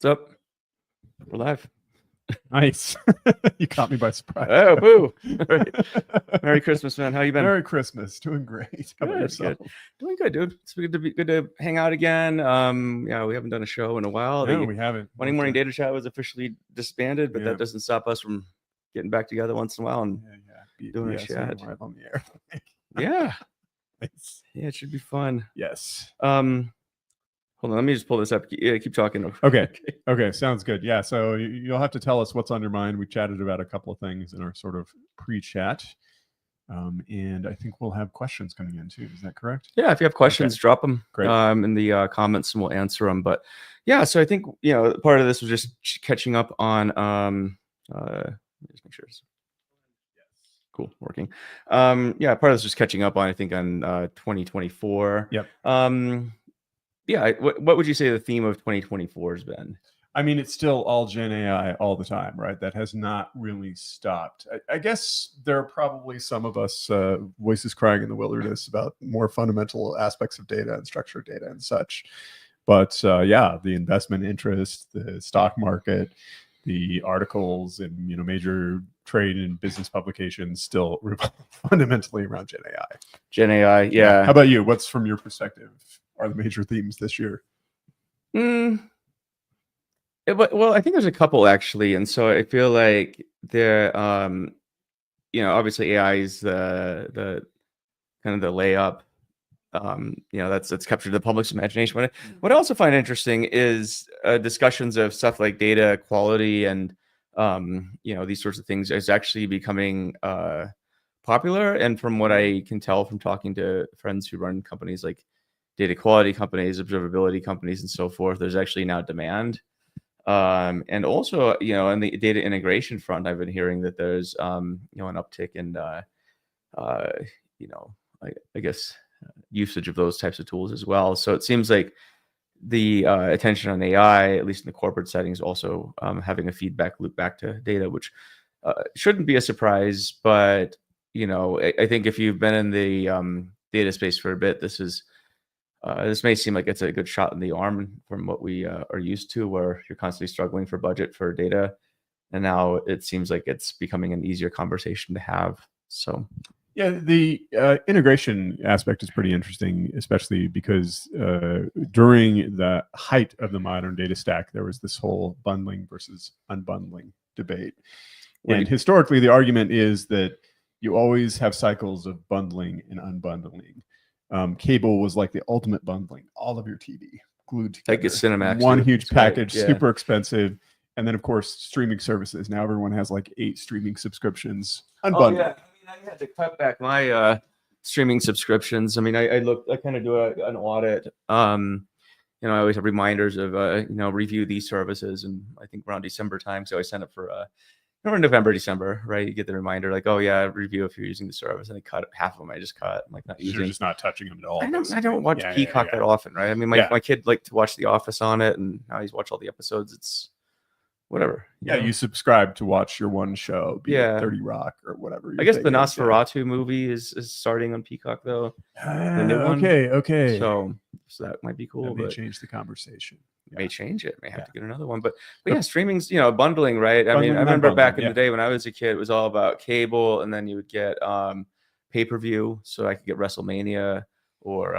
What's up? We're live. Nice. You caught me by surprise. Oh, boo. Right. Merry Christmas, man. How you been? Merry Christmas. Doing great. How about yourself? Good. Doing good, dude. It's good to hang out again. Yeah, we haven't done a show in a while. No, we haven't. Monday Morning Data Chat was officially disbanded, but Yeah. that doesn't stop us from getting back together once in a while and doing a chat. Right on the air. Yeah. Nice. Yeah, it should be fun. Yes. Hold on, let me just pull this up. Yeah, keep talking. Okay, sounds good. Yeah, so you'll have to tell us what's on your mind. We chatted about a couple of things in our sort of pre-chat. And I think we'll have questions coming in too. Is that correct? Yeah, if you have questions, drop them in the comments and we'll answer them. But yeah, so I think, part of this was just catching up on, let me just make sure it's cool, working. Yeah, part of this was catching up on, I think, on 2024. Yep. Yeah, what would you say the theme of 2024 has been? I mean, it's still all Gen AI all the time, right? That has not really stopped. I guess there are probably some of us voices crying in the wilderness about more fundamental aspects of data and structured data and such. But yeah, the investment interest, the stock market, the articles and major trade and business publications still revolve fundamentally around Gen AI. Gen AI, yeah. How about you? What's from your perspective are the major themes this year? Well, I think there's a couple actually, and so I feel like there, obviously AI is the kind of the layup. That's captured the public's imagination. What I also find interesting is discussions of stuff like data quality and these sorts of things is actually becoming popular. And from what I can tell from talking to friends who run companies like data quality companies, observability companies, and so forth, there's actually now demand. And also, on the data integration front, I've been hearing that there's, an uptick in, I guess, usage of those types of tools as well. So it seems like the attention on AI, at least in the corporate settings, also having a feedback loop back to data, which shouldn't be a surprise. But, I think if you've been in the data space for a bit, this may seem like it's a good shot in the arm from what we are used to, where you're constantly struggling for budget for data. And now it seems like it's becoming an easier conversation to have. So, yeah, the integration aspect is pretty interesting, especially because during the height of the modern data stack, there was this whole bundling versus unbundling debate. And historically, the argument is that you always have cycles of bundling and unbundling. Cable was like the ultimate bundling, all of your TV glued together, like a Cinemax, one huge package, super expensive. And then of course streaming services. Now everyone has like 8 streaming subscriptions unbundled. Oh, yeah. I mean, I had to cut back my streaming subscriptions. I mean, I kind of do an audit. I always have reminders of review these services, and I think around December time, so I sign up for November, December, right? You get the reminder like, oh yeah, review if you're using the service, and I cut half of them. I just cut. I'm like not using. You're just not touching them at all. I don't watch Peacock that often, right? I mean, my kid liked to watch The Office on it, and now he's watched all the episodes. It's whatever. You subscribe to watch your one show, be it 30 Rock or whatever. I guess the Nosferatu movie is starting on Peacock though. The new one. Okay. So that might be cool. That may change the conversation. May change it. May have to get another one. But yeah, streaming's bundling, right? I mean, I remember back in the day when I was a kid, it was all about cable, and then you would get pay-per-view, so I could get WrestleMania or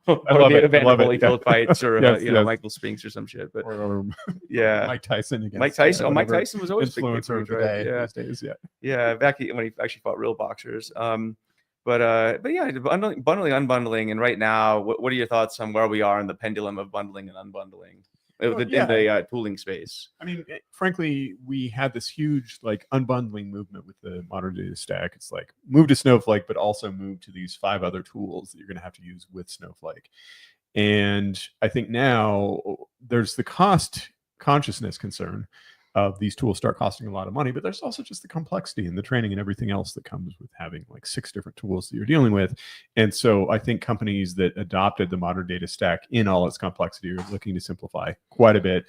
Holyfield fights or Michael Spinks or some shit. But yeah, Mike Tyson against Mike Tyson. Oh, Mike Tyson was always influencer of the day these days. Yeah, back when he actually fought real boxers. But yeah, bundling, unbundling, and right now, what are your thoughts on where we are in the pendulum of bundling and unbundling in the tooling space? I mean, frankly, we had this huge unbundling movement with the modern data stack. It's like move to Snowflake, but also move to these 5 other tools that you're going to have to use with Snowflake. And I think now there's the cost consciousness concern of these tools start costing a lot of money, but there's also just the complexity and the training and everything else that comes with having 6 different tools that you're dealing with. And so I think companies that adopted the modern data stack in all its complexity are looking to simplify quite a bit.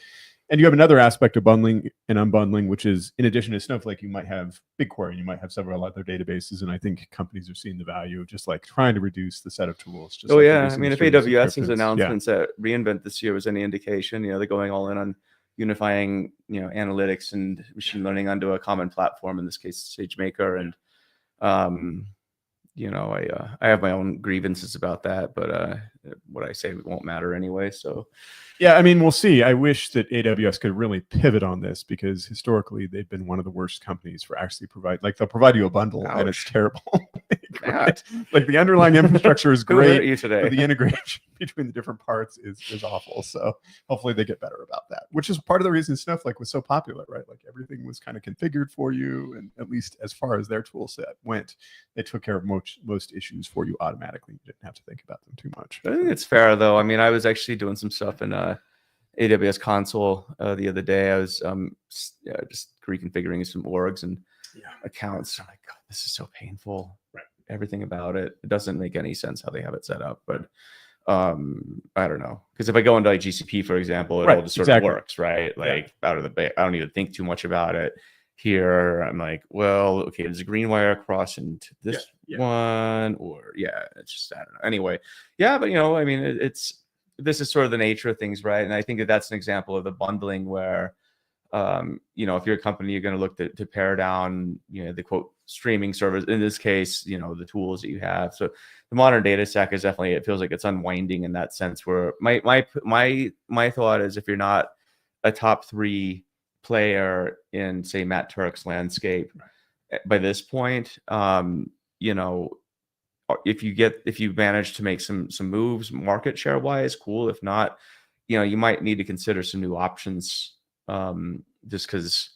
And you have another aspect of bundling and unbundling, which is in addition to Snowflake, you might have BigQuery, you might have several other databases. And I think companies are seeing the value of just like trying to reduce the set of tools. Just Oh like yeah, I reducing mean, if distributed AWS's subscriptions. announcements at reInvent this year was any indication, they're going all in on unifying, analytics and machine learning onto a common platform. In this case, SageMaker, and I have my own grievances about that, but what I say won't matter anyway. So yeah, I mean, we'll see. I wish that AWS could really pivot on this, because historically they've been one of the worst companies for actually they'll provide you a bundle and it's terrible. Like the underlying infrastructure is great, you today? but the integration between the different parts is awful. So hopefully they get better about that, which is part of the reason Snowflake was so popular, right? Like everything was kind of configured for you, and at least as far as their tool set went, they took care of most issues for you automatically. You didn't have to think about them too much. I think it's fair though. I mean, I was actually doing some stuff in AWS console the other day. I was just reconfiguring some orgs and accounts. I'm like, God, this is so painful. Right. Everything about it doesn't make any sense how they have it set up. But I don't know, because if I go into like GCP, for example, it all just sort of works, right? Like out of the bay, I don't even think too much about it. Here, I'm like, well, okay, there's a green wire across into this one, or it's just, I don't know. Anyway, but I mean, this is sort of the nature of things, right? And I think that's an example of the bundling where, if you're a company, you're going to look to pare down, the quote streaming servers. In this case, the tools that you have. So the modern data stack is definitely, it feels like it's unwinding in that sense. Where my thought is, if you're not a top 3 player in, say, Matt Turk's landscape by this point, if you manage to make some moves market share wise, cool. If not, you might need to consider some new options, just because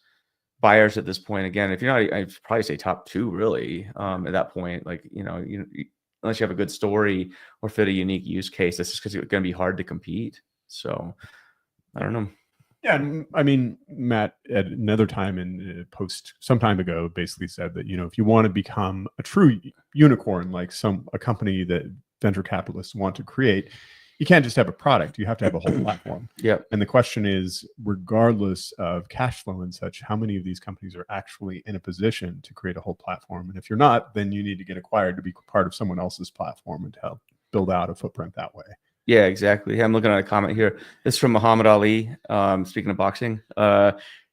buyers at this point, again, if you're not, I'd probably say top 2 really, at that point, like, unless you have a good story or fit a unique use case, that's just because it's going to be hard to compete. So I don't know. Yeah, I mean, Matt at another time in post some time ago basically said that, if you want to become a true unicorn, like a company that venture capitalists want to create, you can't just have a product, you have to have a whole platform. And the question is, regardless of cash flow and such, how many of these companies are actually in a position to create a whole platform? And if you're not, then you need to get acquired to be part of someone else's platform and to help build out a footprint that way. Yeah, exactly. I'm looking at a comment here. This is from Muhammad Ali. Speaking of boxing,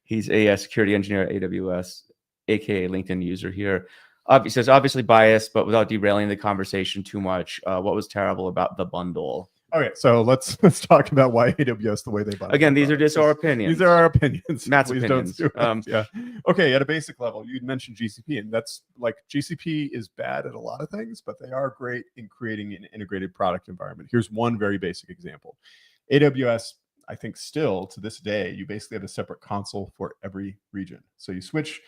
he's a security engineer at AWS, aka LinkedIn user here. He says, obviously biased, but without derailing the conversation too much, what was terrible about the bundle? Okay, so let's talk about why AWS the way they bundle. Again, these are just our opinions. These are our opinions. Matt's Please opinions. Don't sue us. Okay, at a basic level, you mentioned GCP, and that's like, GCP is bad at a lot of things, but they are great in creating an integrated product environment. Here's one very basic example. AWS, I think still to this day, you basically have a separate console for every region. So you switch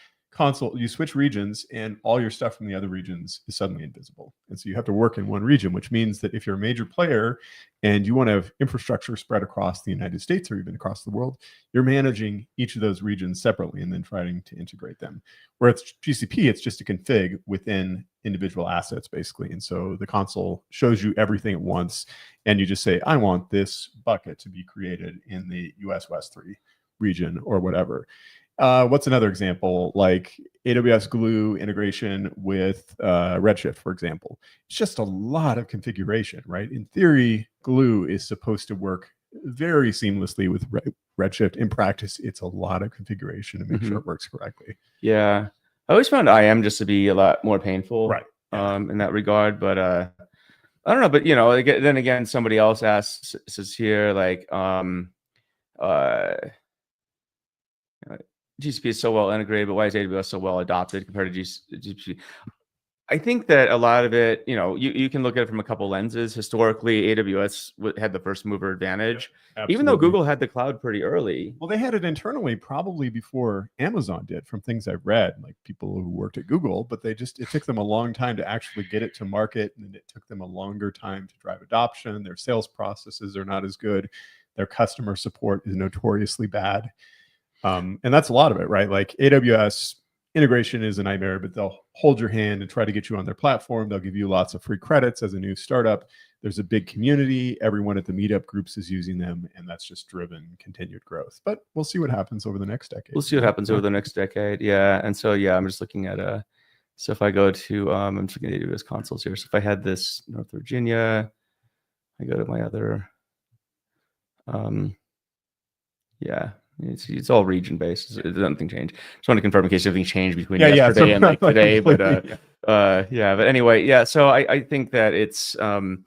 regions, and all your stuff from the other regions is suddenly invisible. And so you have to work in one region, which means that if you're a major player and you want to have infrastructure spread across the United States or even across the world, you're managing each of those regions separately and then trying to integrate them. Whereas GCP, it's just a config within individual assets, basically. And so the console shows you everything at once, and you just say, I want this bucket to be created in the US West 3 region or whatever. What's another example? Like AWS Glue integration with Redshift, for example. It's just a lot of configuration, right? In theory, Glue is supposed to work very seamlessly with Redshift. In practice, it's a lot of configuration to make sure it works correctly. Yeah. I always found IAM just to be a lot more painful, right? In that regard. But I don't know. But, then again, somebody else says here, like, GCP is so well integrated, but why is AWS so well adopted compared to GCP? I think that a lot of it, you can look at it from a couple lenses. Historically, AWS had the first mover advantage, even though Google had the cloud pretty early. Well, they had it internally probably before Amazon did, from things I've read, like people who worked at Google, but it took them a long time to actually get it to market, and it took them a longer time to drive adoption. Their sales processes are not as good. Their customer support is notoriously bad. And that's a lot of it, right? Like AWS integration is a nightmare, but they'll hold your hand and try to get you on their platform. They'll give you lots of free credits as a new startup. There's a big community. Everyone at the meetup groups is using them, and that's just driven continued growth. But we'll see what happens over the next decade. We'll see what happens over the next decade. Yeah. And so, yeah, I'm just looking at so if I go to I'm just looking at AWS consoles here. So if I had this North Virginia, I go to my other yeah, it's all region based. Nothing changed. Just want to confirm in case anything changed between yesterday and like today. But yeah. But anyway, yeah. So I think that it's but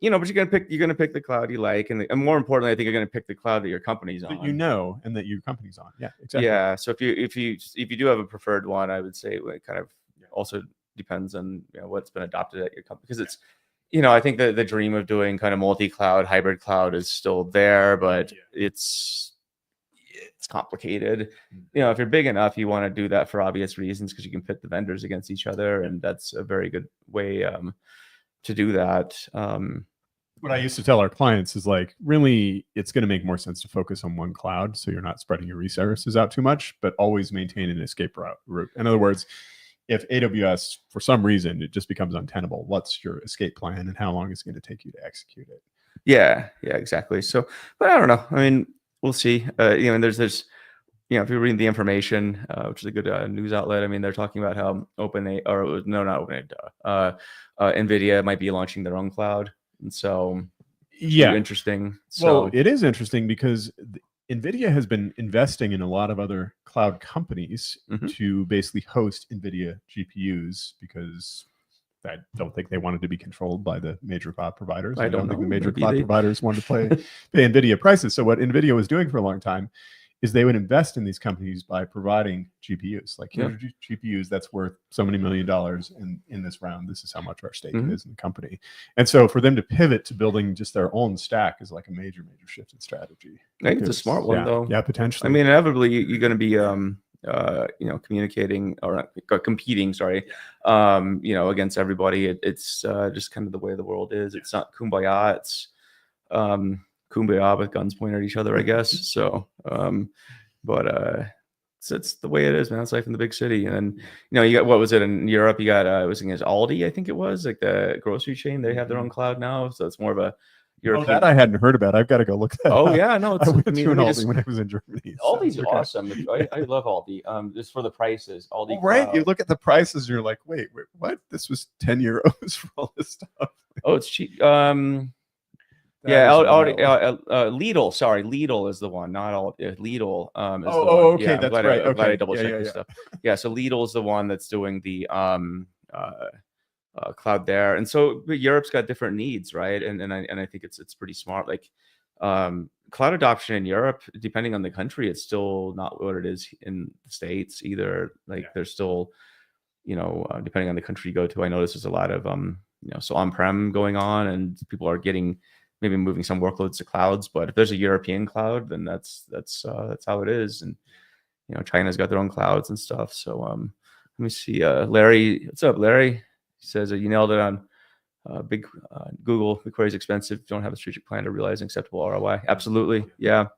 you're gonna pick the cloud you like, and more importantly, I think you're gonna pick the cloud that your company's on. That and that your company's on. Yeah, exactly. Yeah. So if you do have a preferred one, I would say it kind of also depends on what's been adopted at your company, because it's I think the dream of doing kind of multi-cloud, hybrid cloud is still there, but it's complicated. If you're big enough, you want to do that for obvious reasons, because you can pit the vendors against each other, and that's a very good way to do that. What I used to tell our clients is like, really, it's going to make more sense to focus on one cloud, so you're not spreading your resources out too much, but always maintain an escape route. In other words, if AWS, for some reason, it just becomes untenable, what's your escape plan, and how long is it going to take you to execute it? Yeah, exactly. So, but I don't know. I mean, we'll see. And there's if you're reading the information, which is a good news outlet. I mean, they're talking about how NVIDIA might be launching their own cloud, and so interesting. So it is interesting because NVIDIA has been investing in a lot of other cloud companies to basically host NVIDIA GPUs, because I don't think they wanted to be controlled by the major cloud providers. I don't think the major cloud providers wanted to pay NVIDIA prices. So what NVIDIA was doing for a long time is they would invest in these companies by providing GPUs. Like, here's GPUs that's worth so many $1 million in this round. This is how much our stake is in the company. And so for them to pivot to building just their own stack is like a major shift in strategy. I think it's a smart one, though. Yeah, potentially. I mean, inevitably you're going to be communicating or competing, against everybody. It's just kind of the way the world is. It's not kumbaya. It's kumbaya with guns pointed at each other, I guess. So, it's the way it is, man. It's life in the big city. And then, you got, what was it in Europe? You got, it was against Aldi, I think it was, like the grocery chain. They have their own cloud now. So it's more of a European. That I hadn't heard about. I've got to go look that up. Yeah, no. I went to an Aldi when I was in Germany. Aldi's awesome. I love Aldi. Just for the prices. Aldi. Right. You look at the prices and you're like, wait, what? This was 10 euros for all this stuff. Oh, it's cheap. Lidl. Sorry, Lidl is the one, not all. Lidl is the one. Okay, that's right. I'm glad I double checked this stuff. Yeah, so Lidl is the one that's doing the cloud there, and so Europe's got different needs, right? And I think it's pretty smart. Like cloud adoption in Europe, depending on the country, it's still not what it is in the States either. Like there's still, depending on the country you go to, I notice there's a lot of so on-prem going on, and people are maybe moving some workloads to clouds. But if there's a European cloud, then that's how it is. And China's got their own clouds and stuff. So let me see. Larry, what's up, Larry? He says you nailed it on big Google. BigQuery is expensive. Don't have a strategic plan to realize an acceptable ROI. Absolutely, yeah.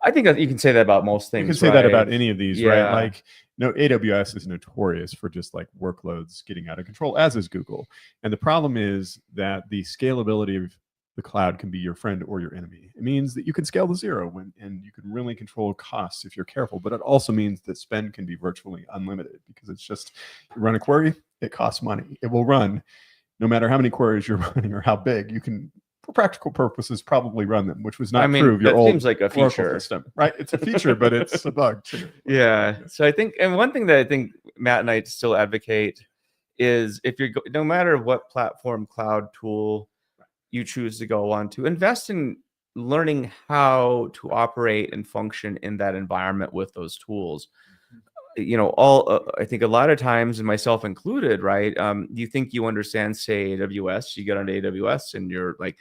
I think that you can say that about most things. You can say that about any of these, right? Like, AWS is notorious for just like workloads getting out of control, as is Google. And the problem is that the scalability of the cloud can be your friend or your enemy. It means that you can scale to zero and you can really control costs if you're careful. But it also means that spend can be virtually unlimited, because it's just, you run a query, it costs money. It will run no matter how many queries you're running or how big. You can, for practical purposes, probably run them, which was not true of your old seems like a feature system, right? It's a feature, but it's a bug too. Yeah. So I think, and one thing that I think Matt and I still advocate is, if you're no matter what platform, cloud tool you choose to go on, to invest in learning how to operate and function in that environment with those tools. I think a lot of times, and myself included, right? You think you understand, say, AWS, you get onto AWS and you're like,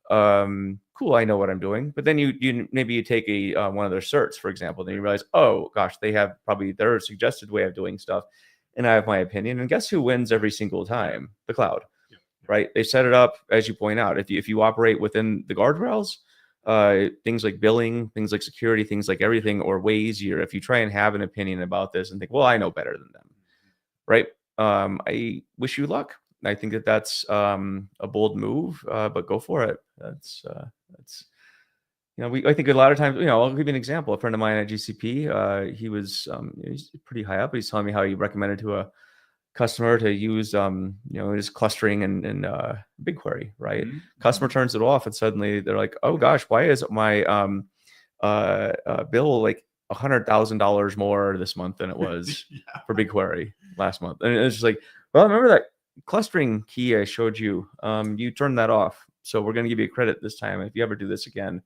cool, I know what I'm doing. But then you maybe take one of their certs, for example, then you realize, oh gosh, they have probably their suggested way of doing stuff, and I have my opinion. And guess who wins every single time? The cloud. Right? They set it up, as you point out. If you operate within the guardrails, things like billing, things like security, things like everything, or way easier if you try and have an opinion about this and think, well, I know better than them, right? I wish you luck. I think that that's a bold move, but go for it. That's I think a lot of times, I'll give you an example. A friend of mine at GCP, he was he's pretty high up. He's telling me how he recommended to a customer to use just clustering and BigQuery, right? Mhm. Customer turns it off, and suddenly they're like, oh gosh, why is my bill like $100,000 more this month than it was Yeah. for BigQuery last month? And it's just like, well, remember that clustering key I showed you? You turned that off, so we're going to give you a credit this time. If you ever do this again,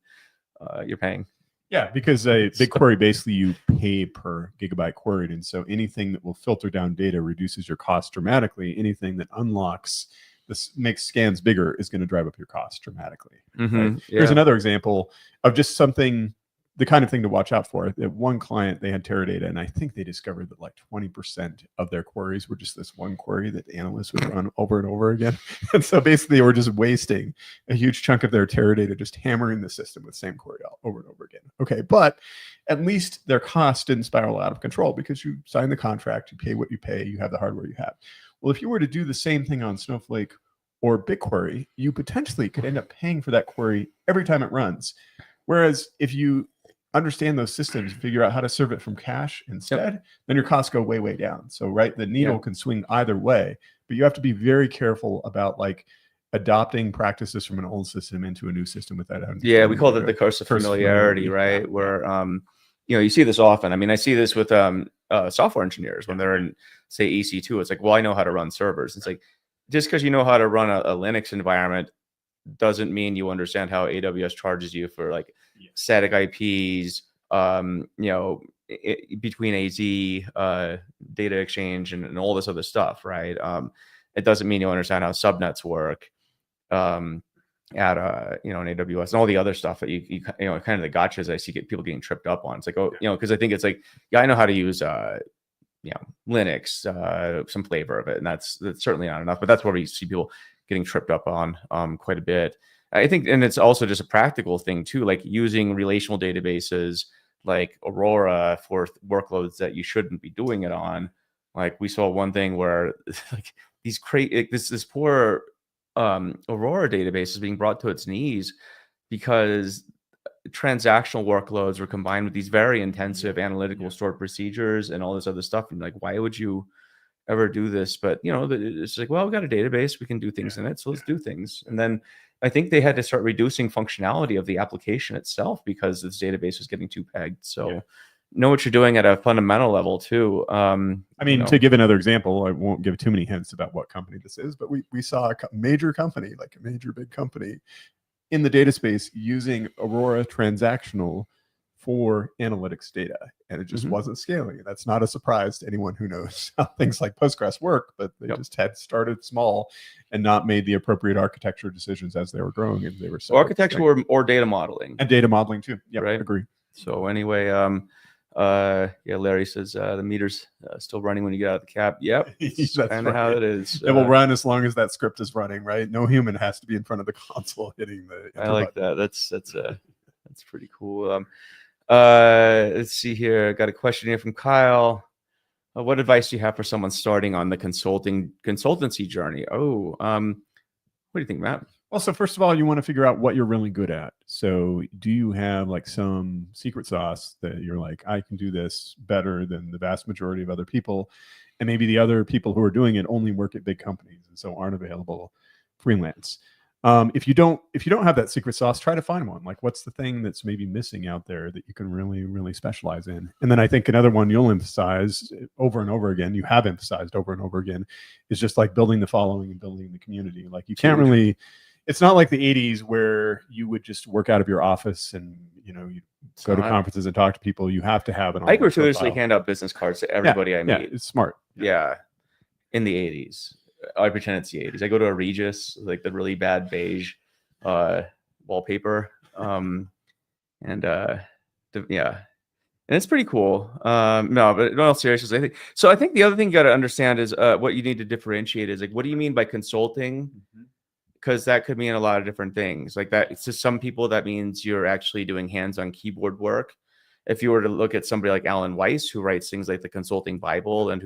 you're paying. Yeah, because BigQuery, basically you pay per gigabyte queried. And so anything that will filter down data reduces your cost dramatically. Anything that unlocks this, makes scans bigger, is going to drive up your cost dramatically. Right? Here's another example of just something, the kind of thing to watch out for. At one client, they had Teradata, and I think they discovered that like 20% of their queries were just this one query that analysts would run over and over again. And so basically they were just wasting a huge chunk of their Teradata just hammering the system with the same query over and over again. Okay, but at least their costs didn't spiral out of control because you sign the contract, you pay what you pay, you have the hardware you have. Well, if you were to do the same thing on Snowflake or BigQuery, you potentially could end up paying for that query every time it runs. Whereas if you understand those systems, figure out how to serve it from cache instead, then your costs go way, way down. So, right, the needle can swing either way, but you have to be very careful about like adopting practices from an old system into a new system with that. Yeah, we call it the curse of familiarity, right? Where you see this often. I mean, I see this with software engineers when they're in, say, EC2. It's like, well, I know how to run servers. It's like, just because you know how to run a Linux environment doesn't mean you understand how AWS charges you for like static IPs, between AZ, data exchange, and all this other stuff, right? It doesn't mean you understand how subnets work at in AWS and all the other stuff that you kind of the gotchas I see people getting tripped up on. It's like, because I think it's like, I know how to use Linux, some flavor of it, and that's certainly not enough. But that's where we see people getting tripped up on quite a bit. I think, and it's also just a practical thing too, like using relational databases like Aurora for workloads that you shouldn't be doing it on. Like we saw one thing where like this poor Aurora database is being brought to its knees because transactional workloads were combined with these very intensive analytical stored procedures and all this other stuff. And like, why would you ever do this? But it's like, well, we got a database, we can do things in it, so let's do things. And then I think they had to start reducing functionality of the application itself because this database was getting too pegged. So know what you're doing at a fundamental level too. I mean, to give another example, I won't give too many hints about what company this is, but we saw a major company, like a major big company in the data space, using Aurora transactional for analytics data, and it just wasn't scaling. And that's not a surprise to anyone who knows how things like Postgres work, but they just had started small and not made the appropriate architecture decisions as they were growing, and they were architecture or data modeling, and data modeling too. Yeah, right. Agree. So anyway, Larry says the meter's still running when you get out of the cab. Yep, that's kind of how it is. It will run as long as that script is running, right? No human has to be in front of the console hitting the. I like that. That's pretty cool. Let's see here. I got a question here from Kyle. What advice do you have for someone starting on the consultancy journey? What do you think, Matt? Well, so first of all, you want to figure out what you're really good at. So do you have like some secret sauce that you're like, I can do this better than the vast majority of other people? And maybe the other people who are doing it only work at big companies and so aren't available freelance. If you don't have that secret sauce, try to find one. Like, what's the thing that's maybe missing out there that you can really, really specialize in? And then I think another one you'll emphasize over and over again, you have emphasized over and over again, is just like building the following and building the community. Like you can't really, it's not like the 80s where you would just work out of your office and, you go to conferences and talk to people. You have to have an I gratuitously hand out business cards to everybody I meet. Yeah, it's smart. Yeah. In the 80s. I pretend it's the 80s. I go to a Regis, like the really bad beige wallpaper. And it's pretty cool. No, but in all seriousness, I think the other thing you got to understand is what you need to differentiate is like, what do you mean by consulting because that could mean a lot of different things. Like that, to some people, that means you're actually doing hands-on keyboard work. If you were to look at somebody like Alan Weiss, who writes things like the Consulting Bible, and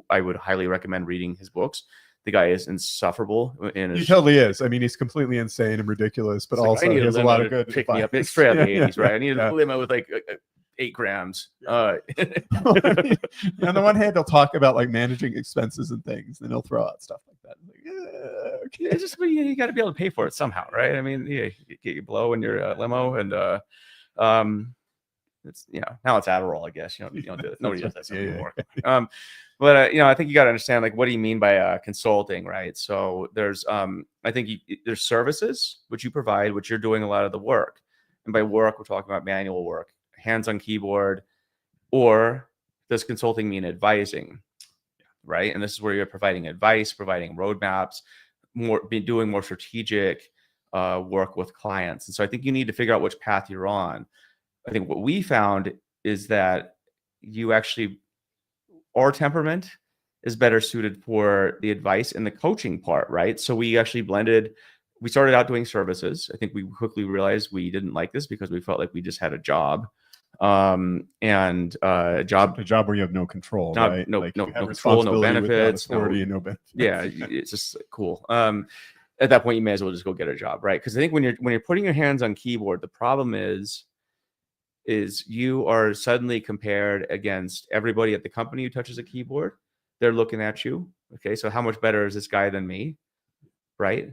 I would highly recommend reading his books. The guy is insufferable. He totally is. I mean, he's completely insane and ridiculous, but also he has a lot of good pick me up. It's advice. straight out of the 80s, right? I need Yeah. a limo with like 8 grams. I mean, on the one hand, he'll talk about like managing expenses and things, and he'll throw out stuff like that. Like, okay. It's just you got to be able to pay for it somehow, right? I mean, you get your blow in your limo, and it's now it's Adderall, I guess. You don't do it. Nobody does that anymore. But I think you got to understand, like, what do you mean by consulting, right? So there's I think there's services which you provide, which you're doing a lot of the work, and by work we're talking about manual work, hands on keyboard, or does consulting mean advising, right? And this is where you're providing advice, providing roadmaps, doing more strategic work with clients. And so I think you need to figure out which path you're on. I think what we found is that our temperament is better suited for the advice and the coaching part, right? So we actually we started out doing services. I think we quickly realized we didn't like this because we felt like we just had a job. A job where you have no control, right? No control, no benefits, no benefits. Yeah, it's just cool. At that point, you may as well just go get a job, right? Because I think when you're putting your hands on keyboard, the problem is you are suddenly compared against everybody at the company who touches a keyboard. They're looking at you. Okay, so how much better is this guy than me, right?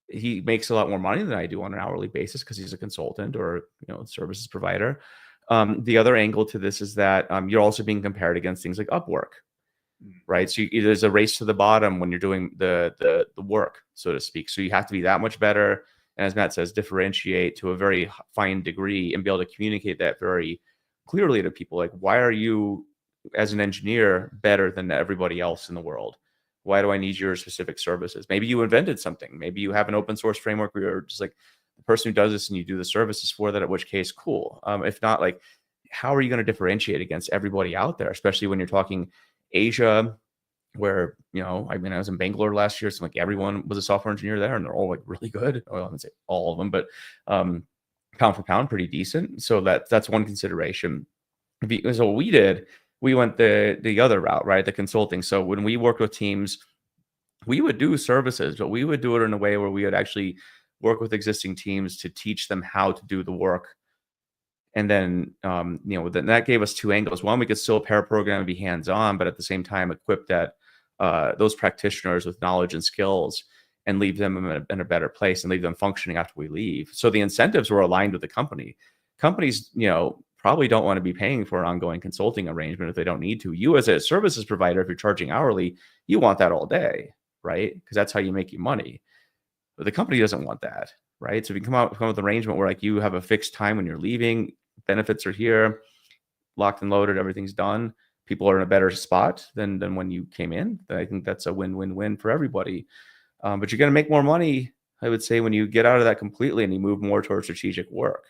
He makes a lot more money than I do on an hourly basis because he's a consultant or services provider. The other angle to this is that you're also being compared against things like Upwork, right? So there's a race to the bottom when you're doing the work, so to speak. So you have to be that much better. And as Matt says, differentiate to a very fine degree and be able to communicate that very clearly to people. Like, why are you, as an engineer, better than everybody else in the world? Why do I need your specific services? Maybe you invented something. Maybe you have an open source framework where you're just like the person who does this and you do the services for that, at which case, cool. If not, like, how are you going to differentiate against everybody out there, especially when you're talking Asia, where I mean, I was in Bangalore last year, so like everyone was a software engineer there, and they're all like really good. Well, I wouldn't say all of them, but pound for pound, pretty decent. So that's one consideration. So what we did, we went the other route, right? The consulting. So when we worked with teams, we would do services, but we would do it in a way where we would actually work with existing teams to teach them how to do the work. And then, then that gave us 2 angles. One, we could still pair program and be hands-on, but at the same time equip those practitioners with knowledge and skills and leave them in a better place and leave them functioning after we leave. So the incentives were aligned with the company. Companies, probably don't want to be paying for an ongoing consulting arrangement if they don't need to. You as a services provider, if you're charging hourly, you want that all day, right? Because that's how you make your money. But the company doesn't want that, right? So if you come with an arrangement where like you have a fixed time when you're leaving, benefits are here, locked and loaded, everything's done, people are in a better spot than when you came in, then I think that's a win-win-win for everybody. But you're going to make more money, I would say, when you get out of that completely and you move more towards strategic work,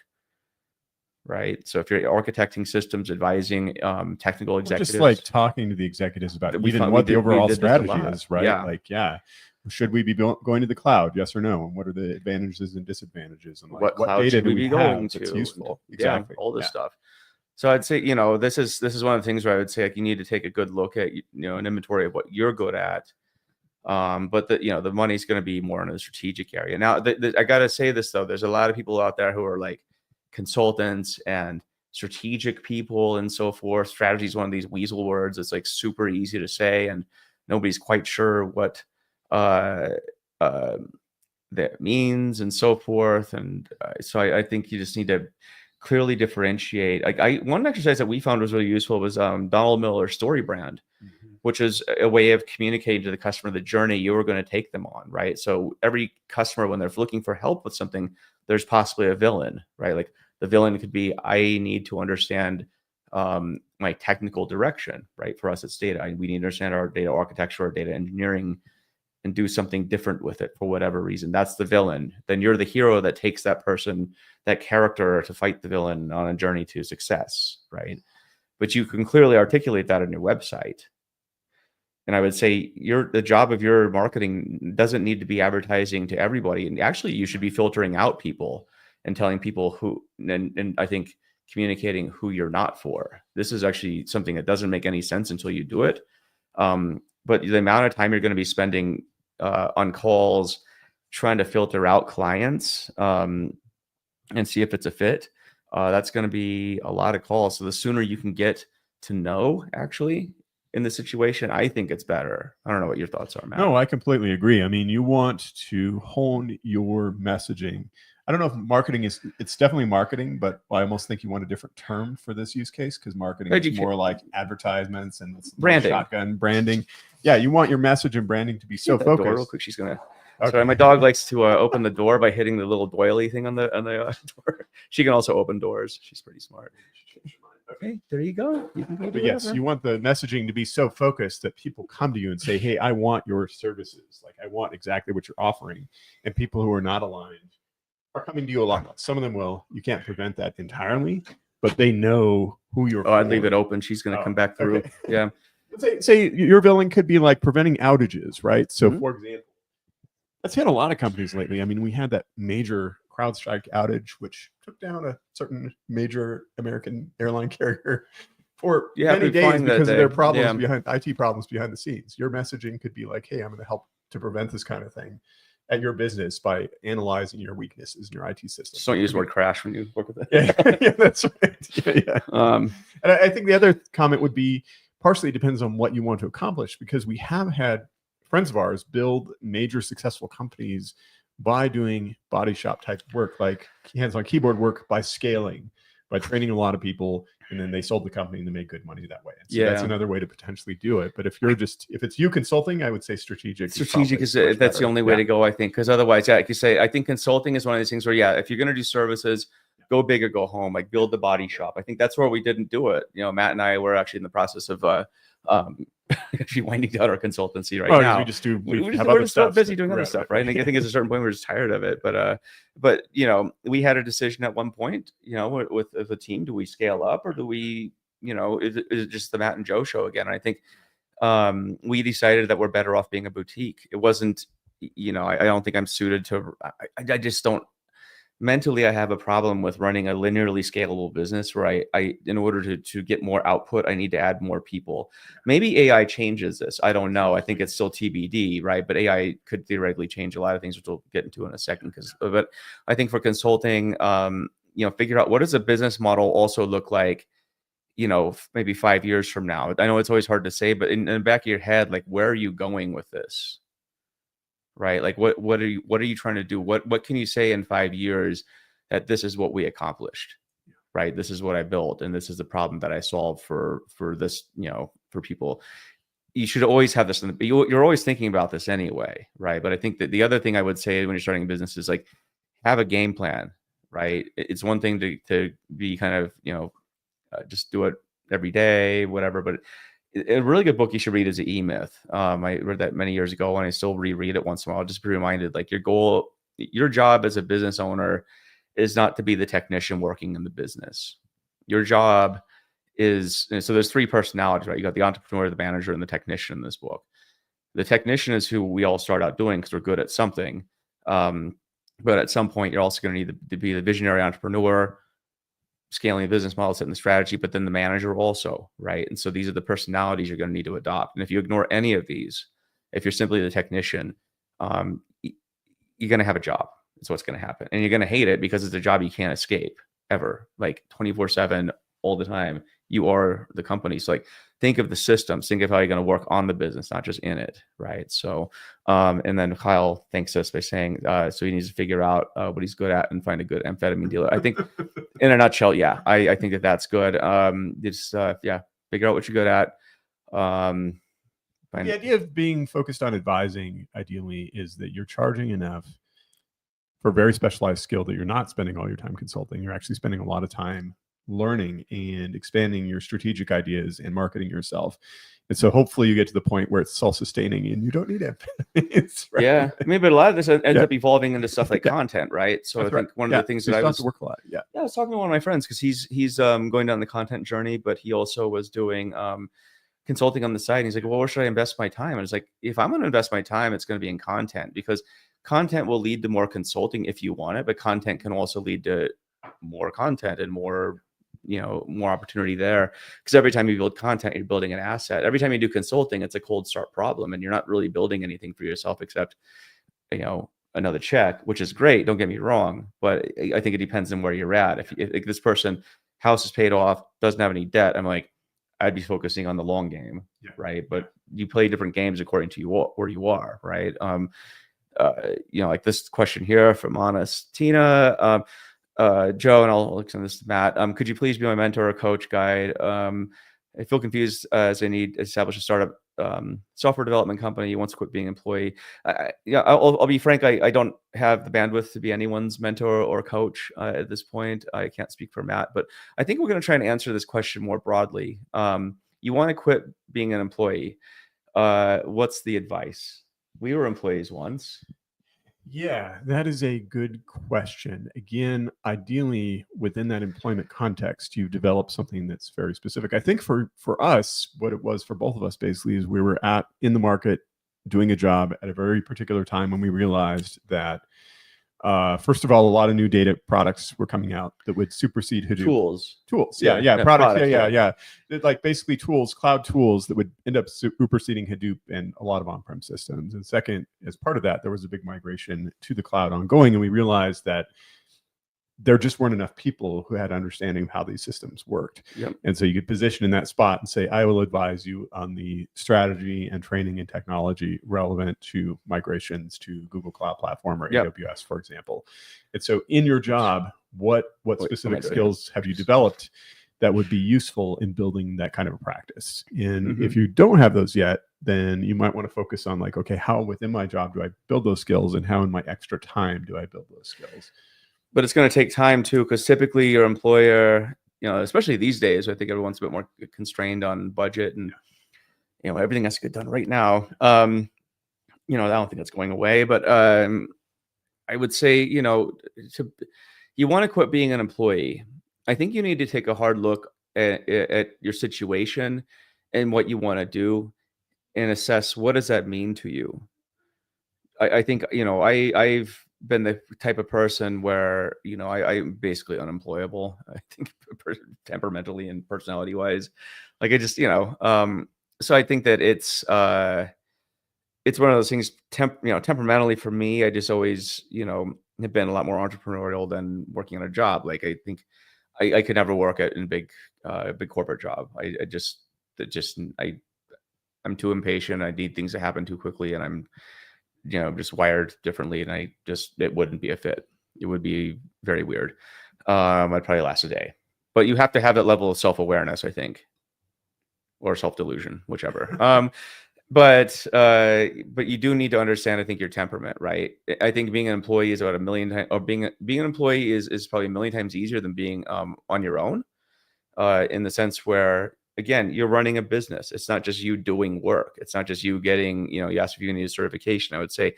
right? So if you're architecting systems, advising technical executives, just like talking to the executives about what the overall strategy is, right? Yeah. Like, should we be going to the cloud? Yes or no? And what are the advantages and disadvantages? And like, what cloud data should we be going to? That's to? useful. Exactly. All this stuff. So I'd say, this is one of the things where I would say, like, you need to take a good look at, an inventory of what you're good at. But the money's going to be more in the strategic area. Now, I got to say this though, there's a lot of people out there who are like consultants and strategic people and so forth. Strategy is one of these weasel words. It's like super easy to say, and nobody's quite sure what that means and so forth. And so I think you just need to clearly differentiate. Like one exercise that we found was really useful was Donald Miller's story brand, which is a way of communicating to the customer the journey you were going to take them on, right? So every customer, when they're looking for help with something, there's possibly a villain, right? Like the villain could be, I need to understand my technical direction, right? For us, it's data. We need to understand our data architecture, our data engineering, and do something different with it for whatever reason. That's the villain. Then you're the hero that takes that person, that character, to fight the villain on a journey to success, right? But you can clearly articulate that on your website. And I would say the job of your marketing doesn't need to be advertising to everybody. And actually, you should be filtering out people and telling people who, and I think communicating who you're not for. This is actually something that doesn't make any sense until you do it. But the amount of time you're going to be spending on calls trying to filter out clients and see if it's a fit, that's going to be a lot of calls. So the sooner you can get to know actually in the situation, I think it's better. I don't know what your thoughts are, Matt. No, I completely agree. I mean, you want to hone your messaging. I don't know if marketing it's definitely marketing, but I almost think you want a different term for this use case, because marketing is more like advertisements and branding, shotgun branding. Yeah, you want your message and branding to be so focused. Real quick, she's gonna. Okay. Sorry, my dog likes to open the door by hitting the little doily thing on the door. She can also open doors. She's pretty smart. Okay, there you go. You can go. But yes, you want the messaging to be so focused that people come to you and say, "Hey, I want your services. Like, I want exactly what you're offering." And people who are not aligned are coming to you a lot. Some of them will. You can't prevent that entirely, but they know who you're. Oh, I'd leave it open. She's going to come back through. Okay. Yeah. Say your villain could be like preventing outages, right? So, for example, that's hit a lot of companies lately. I mean, we had that major CrowdStrike outage, which took down a certain major American airline carrier for many days because of their problems behind IT problems behind the scenes. Your messaging could be like, "Hey, I'm going to help to prevent this kind of thing at your business by analyzing your weaknesses in your IT system." Just don't use the word crash when you work with it. Yeah, that's right. Yeah. And I think the other comment would be partially depends on what you want to accomplish, because we have had friends of ours build major successful companies by doing body shop type work, like hands-on keyboard work, by scaling, by training a lot of people, and then they sold the company and they made good money that way. And so that's another way to potentially do it. But if it's you consulting, I would say strategic. Strategic is that's the only way to go, I think, because otherwise, like you say, I think consulting is one of these things where, if you're going to do services, go big or go home. Like, build the body shop. I think that's where we didn't do it. Matt and I were actually in the process of actually winding down our consultancy now. We just do. We're just so busy doing other stuff, right? And I think at a certain point we're just tired of it. But we had a decision at one point, with the team: do we scale up or do we, is it just the Matt and Joe show again? And I think we decided that we're better off being a boutique. It wasn't, I don't think I'm suited to. I just don't. Mentally, I have a problem with running a linearly scalable business where I in order to get more output, I need to add more people. Maybe AI changes this. I don't know. I think it's still TBD, right? But AI could theoretically change a lot of things, which we'll get into in a second. But I think for consulting, figure out what does a business model also look like, maybe 5 years from now. I know it's always hard to say, but in the back of your head, like, where are you going with this? Right? Like, what are you trying to do? What can you say in 5 years that this is what we accomplished, right? This is what I built, and this is the problem that I solved for this, for people. You should always have this. You're always thinking about this anyway, right? But I think that the other thing I would say when you're starting a business is, like, have a game plan, right? It's one thing to be kind of, just do it every day, whatever, but a really good book you should read is the E-Myth. I read that many years ago, and I still reread it once in a while. Just be reminded, like, your job as a business owner is not to be the technician working in the business. Your job is, so there's three personalities, right? You got the entrepreneur, the manager, and the technician in this book. The technician is who we all start out doing because we're good at something. But at some point, you're also going to need to be the visionary entrepreneur, scaling a business model, setting the strategy, but then the manager also, right? And so these are the personalities you're going to need to adopt. And if you ignore any of these, if you're simply the technician, you're going to have a job. That's what's going to happen. And you're going to hate it because it's a job you can't escape ever, like 24/7 all the time. You are the company. So, like, think of the systems, think of how you're going to work on the business, not just in it, right? So, and then Kyle thanks us by saying, so he needs to figure out what he's good at and find a good amphetamine dealer. I think, in a nutshell, I think that's good. Figure out what you're good at. The idea of being focused on advising, ideally, is that you're charging enough for a very specialized skill that you're not spending all your time consulting. You're actually spending a lot of time learning and expanding your strategic ideas and marketing yourself. And so hopefully you get to the point where it's self-sustaining and you don't need it. Right? Yeah. I mean, but a lot of this ends up evolving into stuff like content, right? So that's I think one of the things that I was to work a lot. Yeah. I was talking to one of my friends because he's going down the content journey, but he also was doing consulting on the side. And he's like, well, where should I invest my time? And it's like, if I'm going to invest my time, it's going to be in content, because content will lead to more consulting if you want it, but content can also lead to more content and more, more opportunity there. Because every time you build content, you're building an asset. Every time you do consulting, it's a cold start problem, and you're not really building anything for yourself except, another check, which is great. Don't get me wrong, but I think it depends on where you're at. If this person, house is paid off, doesn't have any debt, I'm like, I'd be focusing on the long game, right? But you play different games according to where you are, right? Like this question here from Honest Tina, Joe, and I'll send this to Matt. Could you please be my mentor or coach guide? I feel confused as I need to establish a startup software development company. Wants to quit being an employee. I'll be frank. I don't have the bandwidth to be anyone's mentor or coach at this point. I can't speak for Matt, but I think we're going to try and answer this question more broadly. You want to quit being an employee. What's the advice? We were employees once. Yeah, that is a good question. Again, ideally within that employment context, you develop something that's very specific. I think for us, what it was for both of us basically is we were in the market doing a job at a very particular time when we realized that first of all, a lot of new data products were coming out that would supersede Hadoop. Tools. Yeah. Products. Yeah. Like basically tools, cloud tools that would end up superseding Hadoop and a lot of on-prem systems. And second, as part of that, there was a big migration to the cloud ongoing. And we realized that there just weren't enough people who had understanding of how these systems worked. Yep. And so you could position in that spot and say, I will advise you on the strategy and training and technology relevant to migrations to Google Cloud Platform or AWS, for example. And so in your job, what specific skills have you developed that would be useful in building that kind of a practice? And if you don't have those yet, then you might want to focus on like, okay, how within my job do I build those skills, and how in my extra time do I build those skills? But it's going to take time too, because typically your employer, especially these days, I think everyone's a bit more constrained on budget, and everything has to get done right now. I don't think that's going away, but I would say, you want to quit being an employee. I think you need to take a hard look at your situation and what you want to do, and assess what does that mean to you. I think I've been the type of person where I'm basically unemployable. I think temperamentally and personality wise, like I just so I think that it's one of those things. Temperamentally for me, I just always have been a lot more entrepreneurial than working on a job. Like I think I could never work in a big corporate job. I'm too impatient. I need things to happen too quickly, and I'm just wired differently, and it wouldn't be a fit. It would be very weird. I'd probably last a day, but you have to have that level of self-awareness, I think, or self-delusion, whichever. But you do need to understand, I think, your temperament, right? I think being an employee is about 1,000,000 times, or being an employee is probably 1,000,000 times easier than being on your own, in the sense where, again, you're running a business. It's not just you doing work. It's not just you getting, you asked if you need a certification. I would say,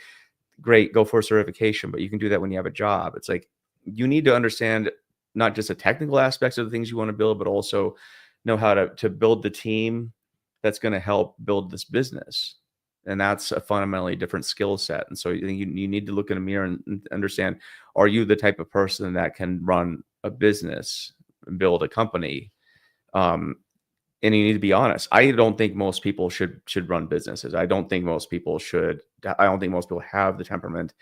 great, go for a certification, but you can do that when you have a job. It's like, you need to understand not just the technical aspects of the things you want to build, but also know how to build the team that's going to help build this business. And that's a fundamentally different skill set. And so you need to look in a mirror and understand, are you the type of person that can run a business and build a company? And you need to be honest. I don't think most people should run businesses. I don't think most people have the temperament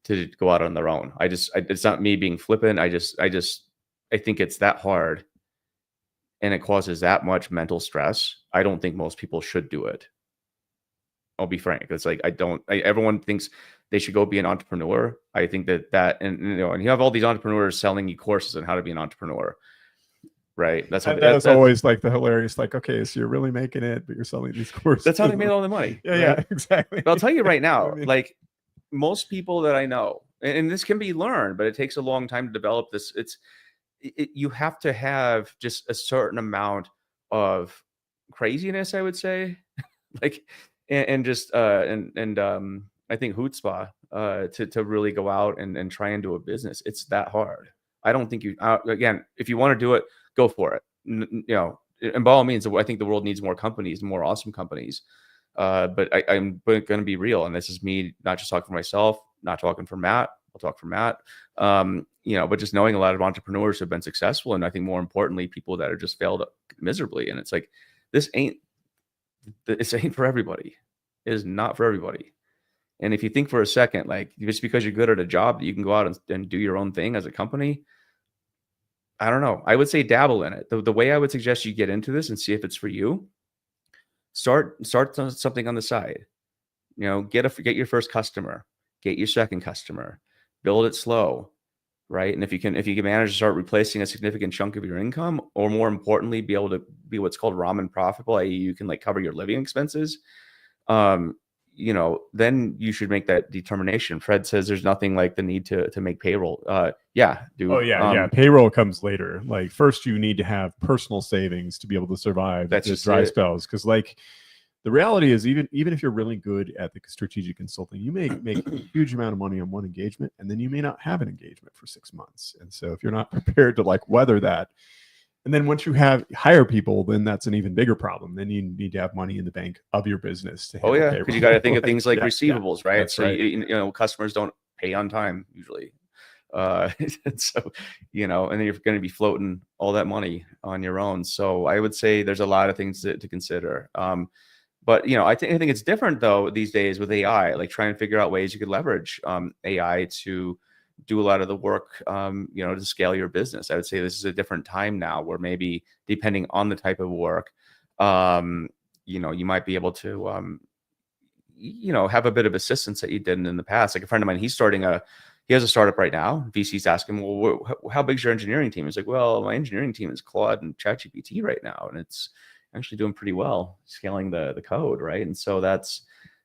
to go out on their own. It's not me being flippant. I think it's that hard, and it causes that much mental stress. I don't think most people should do it. I'll be frank. It's like, everyone thinks they should go be an entrepreneur. I think and you have all these entrepreneurs selling you courses on how to be an entrepreneur. Right. That's always like the hilarious, like, okay, so you're really making it, but you're selling these courses. That's how they made all the money. Yeah, right? Yeah, exactly. But I'll tell you right now, like most people that I know, and this can be learned, but it takes a long time to develop this. You have to have just a certain amount of craziness, I would say, like, I think chutzpah to really go out and try and do a business. It's that hard. I don't think again, if you want to do it, go for it. and by all means, I think the world needs more companies, more awesome companies. But I'm going to be real, and this is me not just talking for myself, not talking for Matt. I'll talk for Matt. But just knowing a lot of entrepreneurs who have been successful, and I think more importantly, people that have just failed miserably. And it's like, this ain't for everybody. It is not for everybody. And if you think for a second, like, just because you're good at a job, that you can go out and do your own thing as a company, I don't know. I would say dabble in it. The way I would suggest you get into this and see if it's for you, start something on the side. Get your first customer, get your second customer, build it slow, right? And if you can manage to start replacing a significant chunk of your income, or more importantly, be able to be what's called ramen profitable, i.e., you can like cover your living expenses, then you should make that determination. Fred says there's nothing like the need to make payroll. Yeah, dude. Oh yeah. Payroll comes later. Like, first you need to have personal savings to be able to survive the dry spells. Because like, the reality is, even if you're really good at the strategic consulting, you may make a huge amount of money on one engagement, and then you may not have an engagement for 6 months. And so if you're not prepared to like weather that, and then once you hire people, then that's an even bigger problem. Then you need to have money in the bank of your business to handle because you got to think of things like receivables, right? That's so right. Customers don't pay on time usually. And so, and then you're going to be floating all that money on your own. So I would say there's a lot of things to consider. But I think it's different though these days with AI, like trying to figure out ways you could leverage AI to do a lot of the work, to scale your business. I would say this is a different time now, where maybe depending on the type of work, you might be able to, have a bit of assistance that you didn't in the past. Like a friend of mine, he has a startup right now. VC's asking, well, how big's your engineering team? He's like, well, my engineering team is Claude and ChatGPT right now, and it's actually doing pretty well scaling the code, right? And so that's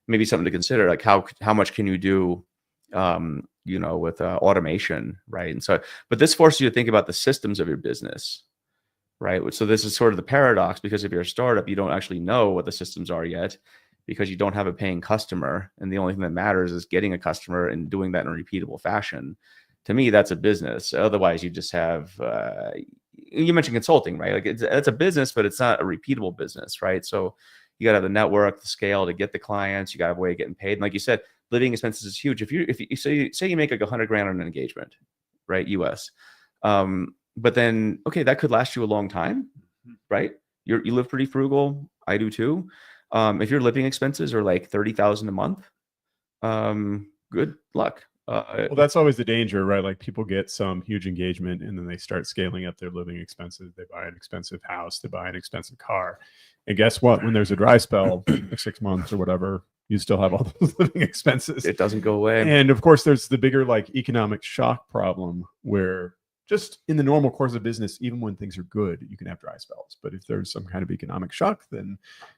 maybe something to consider, like how much can you do, with automation, right? And so, but this forces you to think about the systems of your business, right? So this is sort of the paradox, because if you're a startup, you don't actually know what the systems are yet, because you don't have a paying customer, and the only thing that matters is getting a customer and doing that in a repeatable fashion. To me, that's a business. Otherwise, you just have you mentioned consulting, right? Like it's a business, but it's not a repeatable business, right? So you got to have the network, the scale to get the clients. You got to have a way of getting paid. And like you said, living expenses is huge. If you say you make like $100 grand on an engagement, right? US. But then, okay, that could last you a long time, right? You live pretty frugal. I do too. If your living expenses are like 30,000 a month, good luck. Well, that's always the danger, right? Like, people get some huge engagement and then they start scaling up their living expenses. They buy an expensive house, they buy an expensive car. And guess what? When there's a dry spell, like 6 months or whatever, you still have all those living expenses. It doesn't go away. And of course, there's the bigger like economic shock problem, where just in the normal course of business, even when things are good, you can have dry spells. But if there's some kind of economic shock, then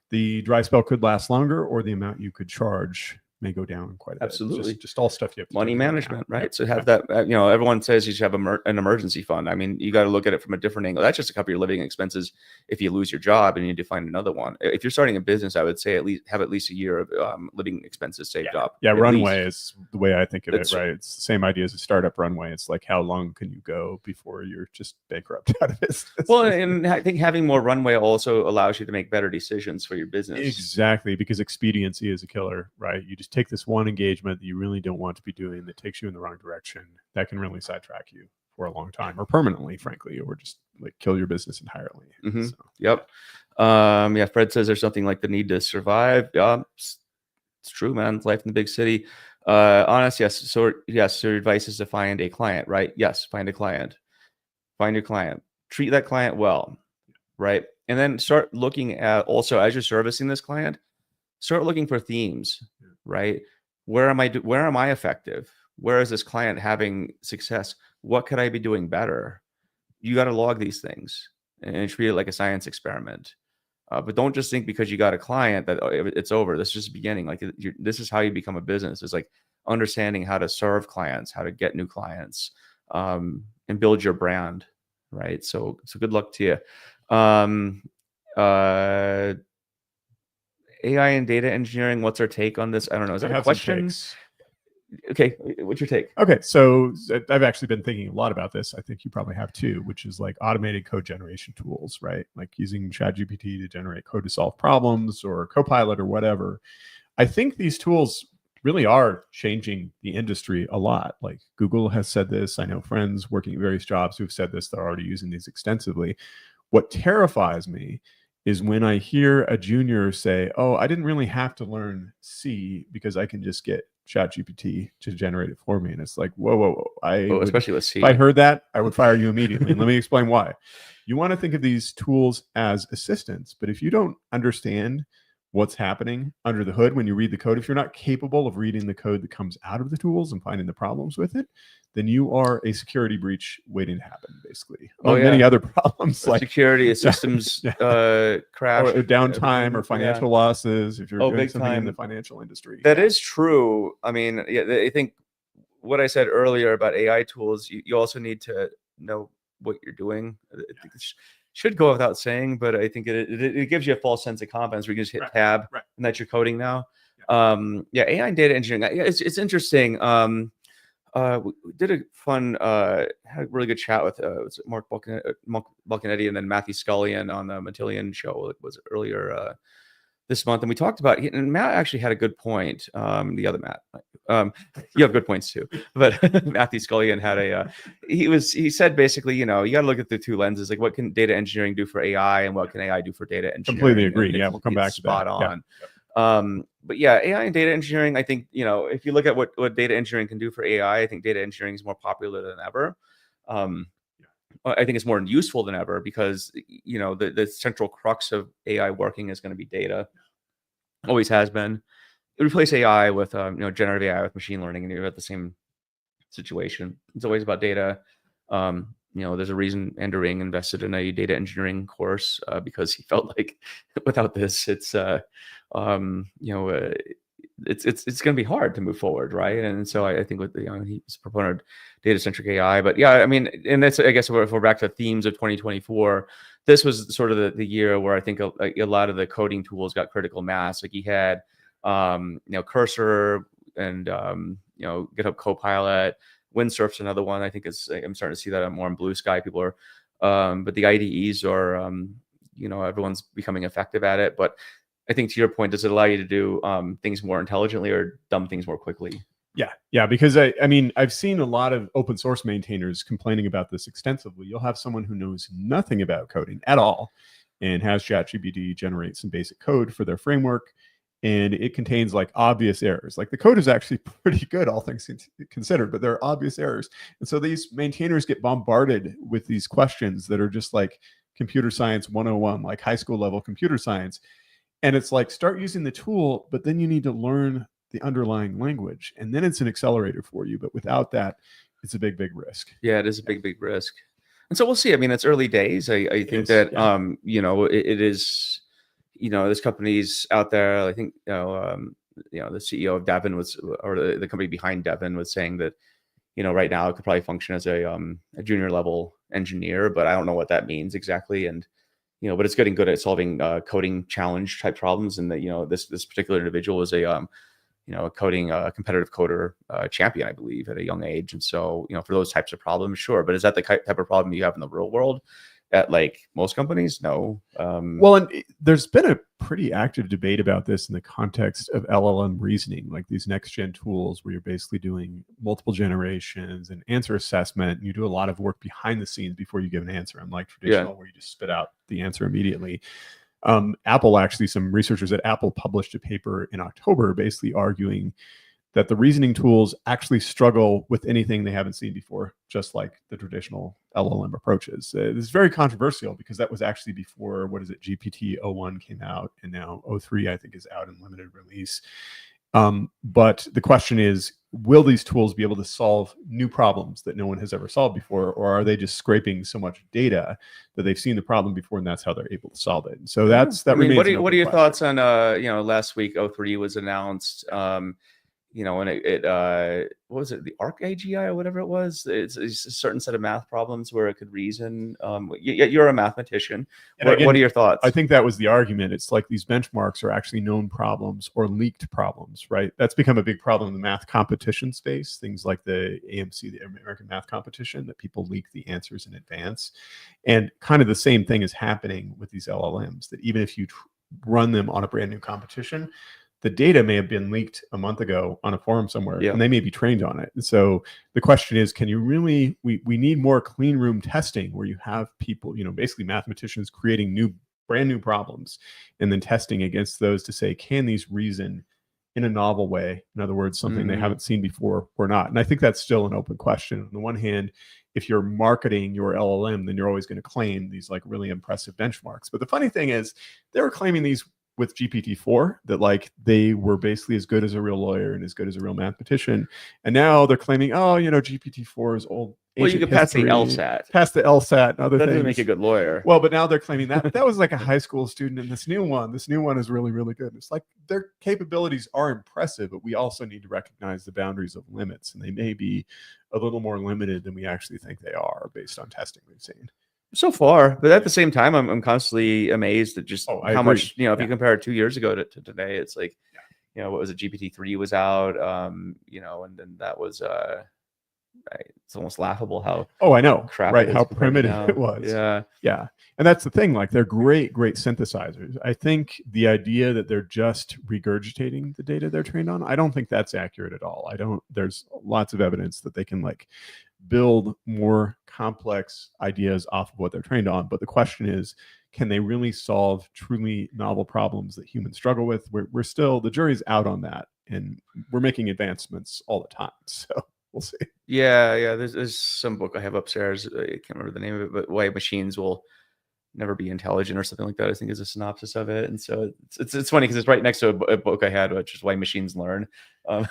the dry spell could last longer, or the amount you could charge may go down quite a bit. Absolutely. Just all stuff you have to money management, right? Yep. So have that, everyone says you should have an emergency fund. I mean, you got to look at it from a different angle. That's just to cover your living expenses if you lose your job and you need to find another one. If you're starting a business, I would say at least a year of living expenses saved up. Yeah, runway is the way I think of it, right? It's the same idea as a startup runway. It's like, how long can you go before you're just bankrupt out of business? Well, and I think having more runway also allows you to make better decisions for your business. Exactly, because expediency is a killer, right? You just take this one engagement that you really don't want to be doing, that takes you in the wrong direction, that can really sidetrack you for a long time, or permanently, frankly, or just like kill your business entirely. Mm-hmm. So, yep. Fred says there's something like the need to survive. It's true, man. It's life in the big city. Honest, yes. So yes, your advice is to find a client, right? Yes, find a client. Find your client. Treat that client well, right? And then start looking at, also as you're servicing this client, start looking for themes, right? Where am I effective? Where is this client having success? What could I be doing better? You got to log these things and treat it like a science experiment. But don't just think because you got a client that it's over. This is just the beginning. Like this is how you become a business. It's like understanding how to serve clients, how to get new clients, and build your brand, right? So good luck to you. AI and data engineering, what's our take on this? I don't know. Is that a question? Okay, what's your take? Okay, so I've actually been thinking a lot about this. I think you probably have too, which is like automated code generation tools, right? Like using ChatGPT to generate code to solve problems, or Copilot or whatever. I think these tools really are changing the industry a lot. Like Google has said this. I know friends working at various jobs who've said this. They're already using these extensively. What terrifies me is when I hear a junior say, "Oh, I didn't really have to learn C because I can just get ChatGPT to generate it for me." And it's like, whoa, whoa, whoa. Especially with C. If I heard that, I would fire you immediately. And let me explain why. You want to think of these tools as assistants, but if you don't understand what's happening under the hood when you read the code, if you're not capable of reading the code that comes out of the tools and finding the problems with it, then you are a security breach waiting to happen, basically, among many other problems like security systems crash, or downtime, or financial losses if you're doing something in the financial industry. That is true. I mean, I think what I said earlier about AI tools, you also need to know what you're doing. I think it should go without saying, but I think it gives you a false sense of confidence where you can just hit tab and that you're coding now. AI and data engineering. It's interesing. We did a fun, had a really good chat with Mark Balcanetti and then Matthew Scullion on the Matillion show. It was earlier this month, and we talked about, and Matt actually had a good point. The other Matt, you have good points too, but Matthew Scullion had he said basically, you got to look at the two lenses, like what can data engineering do for AI and what can AI do for data engineering. Completely agree. Yeah, we'll come back to that. Spot on. But yeah, AI and data engineering, I think, if you look at what data engineering can do for AI, I think data engineering is more popular than ever. I think it's more useful than ever because, the central crux of AI working is going to be data. Always has been. It replace AI with, generative AI with machine learning, and you're at the same situation. It's always about data. There's a reason Andrew Ng invested in a data engineering course because he felt like without this, it's going to be hard to move forward, right? And so I think with he's a proponent of data-centric AI, but yeah, I mean, and that's, I guess, if we're back to themes of 2024, this was sort of the year where I think a lot of the coding tools got critical mass. Like he had, Cursor and GitHub Copilot. Windsurf's another one. I think I'm starting to see that more in Blue Sky. People are, but the IDEs are, everyone's becoming effective at it. But I think to your point, does it allow you to do things more intelligently or dumb things more quickly? Yeah, because I mean, I've seen a lot of open source maintainers complaining about this extensively. You'll have someone who knows nothing about coding at all and has ChatGPT generate some basic code for their framework, and it contains like obvious errors. Like the code is actually pretty good, all things considered, but there are obvious errors. And so these maintainers get bombarded with these questions that are just like computer science 101, like high school level computer science. And it's like, start using the tool, but then you need to learn the underlying language, and then it's an accelerator for you. But without that, it's a big, big risk. Yeah, it is a big, big risk. And so we'll see. I mean, it's early days. I think that, it is, there's companies out there. I think, the CEO of Devin or the company behind Devin was saying that, right now it could probably function as a junior level engineer, but I don't know what that means exactly. And, but it's getting good at solving coding challenge type problems. And that, this particular individual is a coding competitive coder champion, I believe, at a young age. And so, for those types of problems, sure. But is that the type of problem you have in the real world at like most companies? No. Well, and there's been a pretty active debate about this in the context of LLM reasoning, like these next gen tools where you're basically doing multiple generations and answer assessment. And you do a lot of work behind the scenes before you give an answer, unlike traditional where you just spit out the answer immediately. Apple, actually, some researchers at Apple published a paper in October basically arguing that the reasoning tools actually struggle with anything they haven't seen before, just like the traditional LLM approaches. This is very controversial because that was actually before, GPT-01 came out, and now 03, I think, is out in limited release. But the question is, will these tools be able to solve new problems that no one has ever solved before, or are they just scraping so much data that they've seen the problem before and that's how they're able to solve it? And so that remains. What are your thoughts on last week 03 was announced? and what was it, the ARC AGI or whatever it was? It's a certain set of math problems where it could reason. You're a mathematician. And What again, are your thoughts? I think that was the argument. It's like these benchmarks are actually known problems or leaked problems, right? That's become a big problem in the math competition space. Things like the AMC, the American Math Competition, that people leak the answers in advance. And kind of the same thing is happening with these LLMs, that even if you run them on a brand new competition, the data may have been leaked a month ago on a forum somewhere, and they may be trained on it. And so the question is, can you really, we need more clean room testing where you have people, basically mathematicians creating brand new problems and then testing against those to say, can these reason in a novel way? In other words, something they haven't seen before or not. And I think that's still an open question. On the one hand, if you're marketing your LLM, then you're always going to claim these like really impressive benchmarks. But the funny thing is, they were claiming these with GPT-4, that like they were basically as good as a real lawyer and as good as a real mathematician. And now they're claiming, GPT-4 is old. Well, you could pass the LSAT. Pass the LSAT and other things. That doesn't make you a good lawyer. Well, but now they're claiming that was like a high school student, and this new one is really, really good. It's like their capabilities are impressive, but we also need to recognize the boundaries of limits, and they may be a little more limited than we actually think they are based on testing we've seen. So far, but at the same time, I'm constantly amazed at just how much, if you compare it 2 years ago to today, it's like, what was it? GPT-3 was out, and then that was, it's almost laughable how. Oh, I know. Right. How primitive it was. Yeah. Yeah. And that's the thing. Like, they're great synthesizers. I think the idea that they're just regurgitating the data they're trained on, I don't think that's accurate at all. There's lots of evidence that they can like build more complex ideas off of what they're trained on. But the question is, can they really solve truly novel problems that humans struggle with? We're still, the jury's out on that, and we're making advancements all the time. So we'll see. Yeah. There's some book I have upstairs. I can't remember the name of it, but why machines will never be intelligent or something like that, I think, is a synopsis of it. And so it's funny because it's right next to a book I had, which is Why Machines Learn. I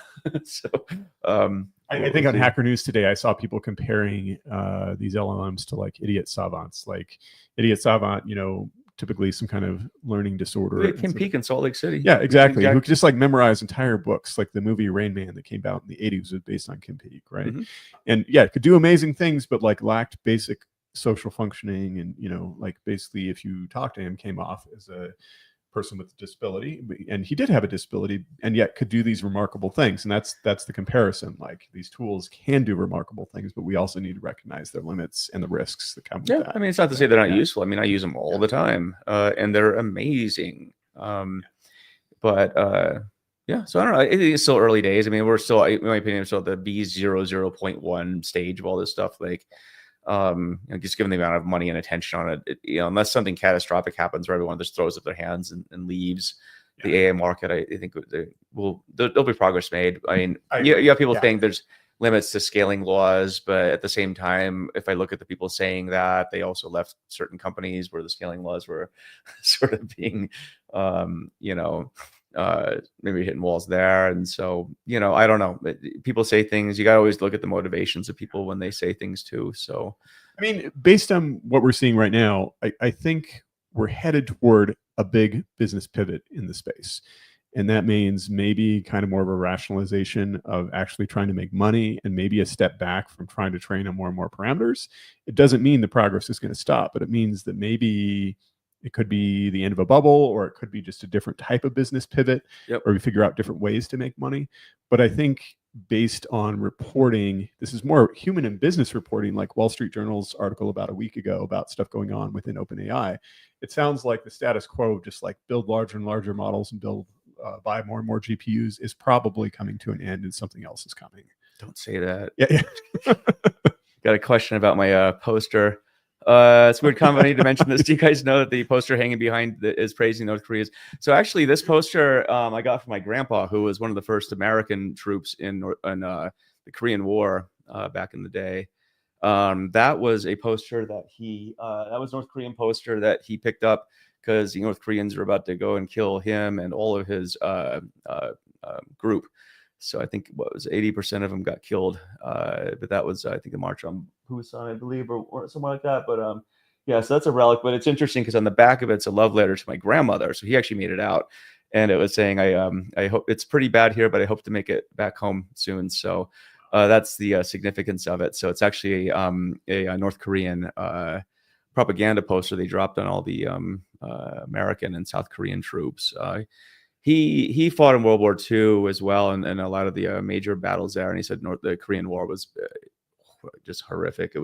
think on Hacker News today, I saw people comparing these LLMs to like idiot savants. Like idiot savant, typically some kind of learning disorder. Kim Peek in Salt Lake City. Yeah, exactly. Who could just like memorize entire books, like the movie Rain Man that came out in the 80s was based on Kim Peek, right? And yeah, it could do amazing things, but like lacked basic social functioning, and like basically if you talk to him, came off as a person with a disability, and he did have a disability and yet could do these remarkable things. And that's the comparison. Like, these tools can do remarkable things, but we also need to recognize their limits and the risks that come with that. I mean, it's not to say they're not useful. I mean, I use them all the time, and they're amazing. So I don't know. It's still early days. I mean, we're still, in my opinion, still at the B00.1 stage of all this stuff. Like, just given the amount of money and attention on it, unless something catastrophic happens where everyone just throws up their hands and leaves the AI market, I think there'll be progress made. I mean, you have people saying there's limits to scaling laws, but at the same time, if I look at the people saying that, they also left certain companies where the scaling laws were sort of being, maybe hitting walls there. And so, I don't know. People say things. You got to always look at the motivations of people when they say things too. So, I mean, based on what we're seeing right now, I think we're headed toward a big business pivot in the space. And that means maybe kind of more of a rationalization of actually trying to make money, and maybe a step back from trying to train on more and more parameters. It doesn't mean the progress is going to stop, but it means that maybe it could be the end of a bubble, or it could be just a different type of business pivot, or we figure out different ways to make money. But I think based on reporting, this is more human and business reporting, like Wall Street Journal's article about a week ago about stuff going on within OpenAI. It sounds like the status quo, just like build larger and larger models and buy more and more GPUs, is probably coming to an end, and something else is coming. Don't say that. Yeah. Got a question about my poster. It's a weird comment. I need to mention this. Do you guys know that the poster hanging behind is praising North Korea? So actually, this poster I got from my grandpa, who was one of the first American troops in the Korean War back in the day. That was a poster that that was North Korean poster that he picked up because the North Koreans were about to go and kill him and all of his group. So I think 80% of them got killed. But that was, I think, a march on Busan, I believe, or something like that. But so that's a relic. But it's interesting because on the back of it's a love letter to my grandmother. So he actually made it out. and it was saying, I hope it's pretty bad here, but I hope to make it back home soon. So that's the significance of it. So it's actually a North Korean propaganda poster they dropped on all the American and South Korean troops. He fought in World War II as well, and a lot of the major battles there. And he said the Korean War was just horrific. It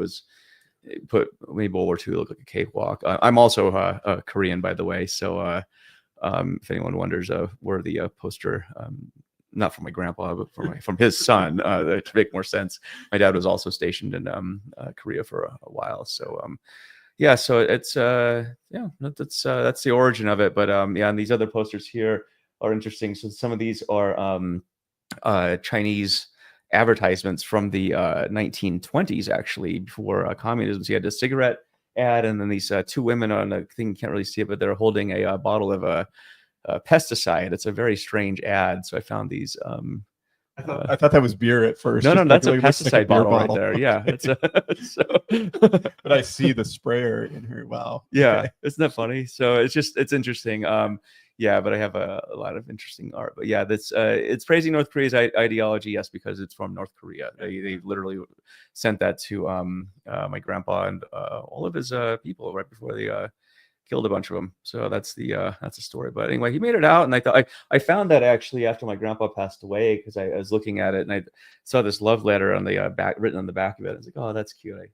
made World War II look like a cakewalk. I'm also Korean, by the way. So if anyone wonders where the poster, not from my grandpa, but from his son, to make more sense. My dad was also stationed in Korea for a while. So yeah, so it's that's the origin of it. But yeah, and these other posters here are interesting. So some of these are Chinese advertisements from the 1920s, actually, before communism. So you had a cigarette ad, and then these two women on a thing, you can't really see it, but they're holding a bottle of a pesticide. It's a very strange ad. So I found these. I thought that was beer at first. No, that's a It looks like pesticide bottle right bottle. there. Yeah, Okay. it's But I see the sprayer in here. Wow. Yeah, Okay. isn't that funny? So it's interesting. Yeah, but I have a lot of interesting art. But yeah, that's it's praising North Korea's ideology. Yes, because it's from North Korea. They literally sent that to my grandpa and all of his people right before they killed a bunch of them. So that's the story. But anyway, he made it out, and I thought I found that actually after my grandpa passed away, because I was looking at it and I saw this love letter on the back, written on the back of it. I was like, oh, that's cute. I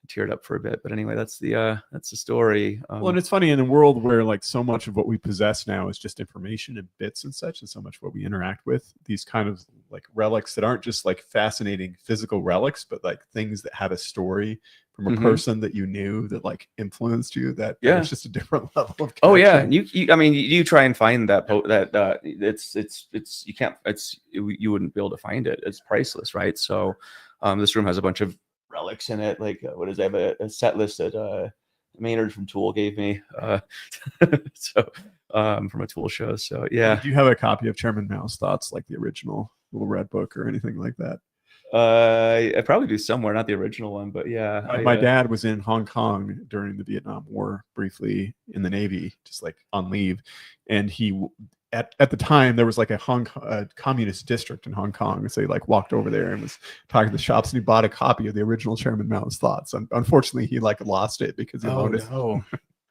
teared up for a bit. But anyway, that's the story. Well, and it's funny in a world where like so much of what we possess now is just information and bits and such, and so much what we interact with, these kind of like relics that aren't just like fascinating physical relics, but like things that had a story from a person that you knew that like influenced you. That it's just a different level of connection. Oh yeah, I mean, you try and find that it's you can't, you wouldn't be able to find it. It's priceless, right? So this room has a bunch of relics in it. Like what is that? I have a set list that Maynard from Tool gave me. So from a Tool show. So yeah. Do you have a copy of Chairman Mao's thoughts, like the original little red book or anything like that? I probably do somewhere, not the original one, but yeah. My dad was in Hong Kong during the Vietnam War, briefly in the Navy, just like on leave, and he at the time there was like a communist district in Hong Kong, so he like walked over there and was talking to the shops, and he bought a copy of the original Chairman Mao's thoughts. Unfortunately, he like lost it because he loaned it. No.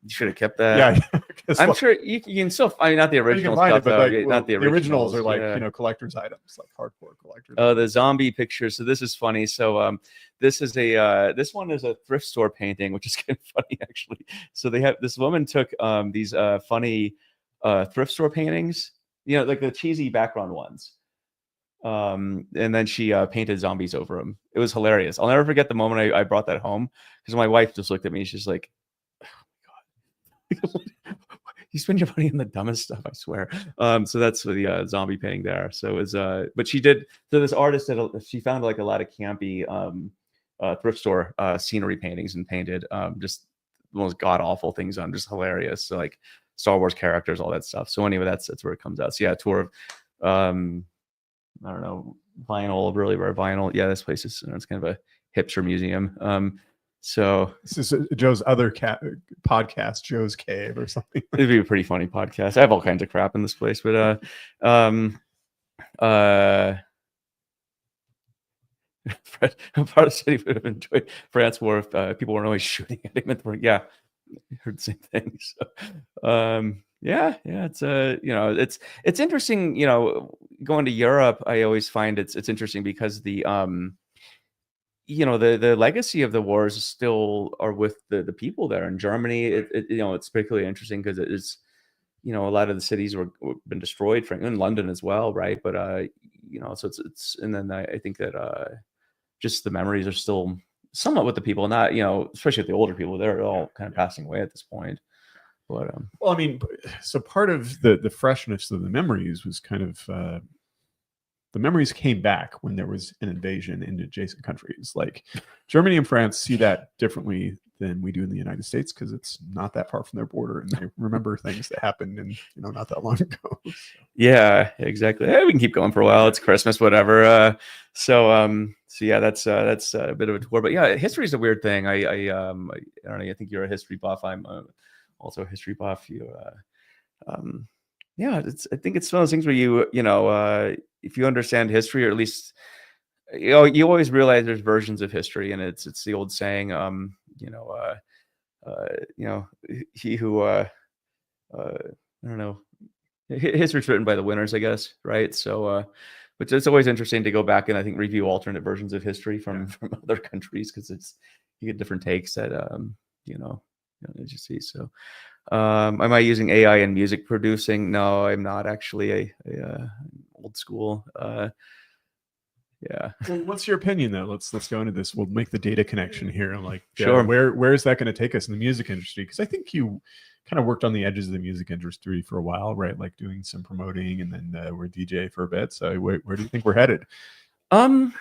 You should have kept that. Yeah, I'm sure you can still find, not the original stuff, but like, not the originals are like collector's items, like hardcore collectors. Oh, the zombie picture. So this is funny. So this is this one is a thrift store painting, which is kind of funny actually. So they have, this woman took these funny thrift store paintings, like the cheesy background ones, and then she painted zombies over them. It was hilarious. I'll never forget the moment I brought that home, because my wife just looked at me. She's like, you spend your money on the dumbest stuff, I swear. So that's the zombie painting there. So it was but she did, so this artist she found like a lot of campy thrift store scenery paintings and painted just the most god awful things on, just hilarious. So like Star Wars characters, all that stuff. So anyway, that's where it comes out. So yeah, a tour of I don't know, vinyl, really rare vinyl. Yeah, this place is, it's kind of a hipster museum. So this is Joe's other podcast, Joe's Cave or something. It'd be a pretty funny podcast. I have all kinds of crap in this place, but Fred, part of City would have enjoyed France more if people weren't always shooting at him. Yeah, I heard the same thing. So yeah, it's it's interesting. Going to Europe, I always find it's interesting because the the legacy of the wars still are with the people there. In Germany, it's particularly interesting because it is, a lot of the cities were been destroyed, in London as well, right? But so it's and then I think that just the memories are still somewhat with the people, not especially with the older people. They're all kind of passing away at this point. But well, I mean, so part of the freshness of the memories was kind of the memories came back when there was an invasion into adjacent countries. Like Germany and France see that differently than we do in the United States, because it's not that far from their border, and they remember things that happened in not that long ago. Yeah, exactly. Yeah, we can keep going for a while. It's Christmas, whatever. So yeah, that's a bit of a tour. But yeah, history is a weird thing. I don't know. I think you're a history buff. I'm also a history buff. Yeah, I think it's one of those things where if you understand history, or at least you always realize there's versions of history, and it's the old saying, you know, he who I don't know, history's written by the winners, I guess, right? So, but it's always interesting to go back and I think review alternate versions of history from Yeah. from other countries, because you get different takes that as you see. So, am I using AI in music producing? No, I'm not actually. Old school. Yeah, Well, what's your opinion though? Let's go into this. We'll make the data connection here. Like, sure. where is that going to take us in the music industry? Because I think you kind of worked on the edges of the music industry for a while, right? Like doing some promoting, and then we're DJ for a bit. So where do you think we're headed? I mean,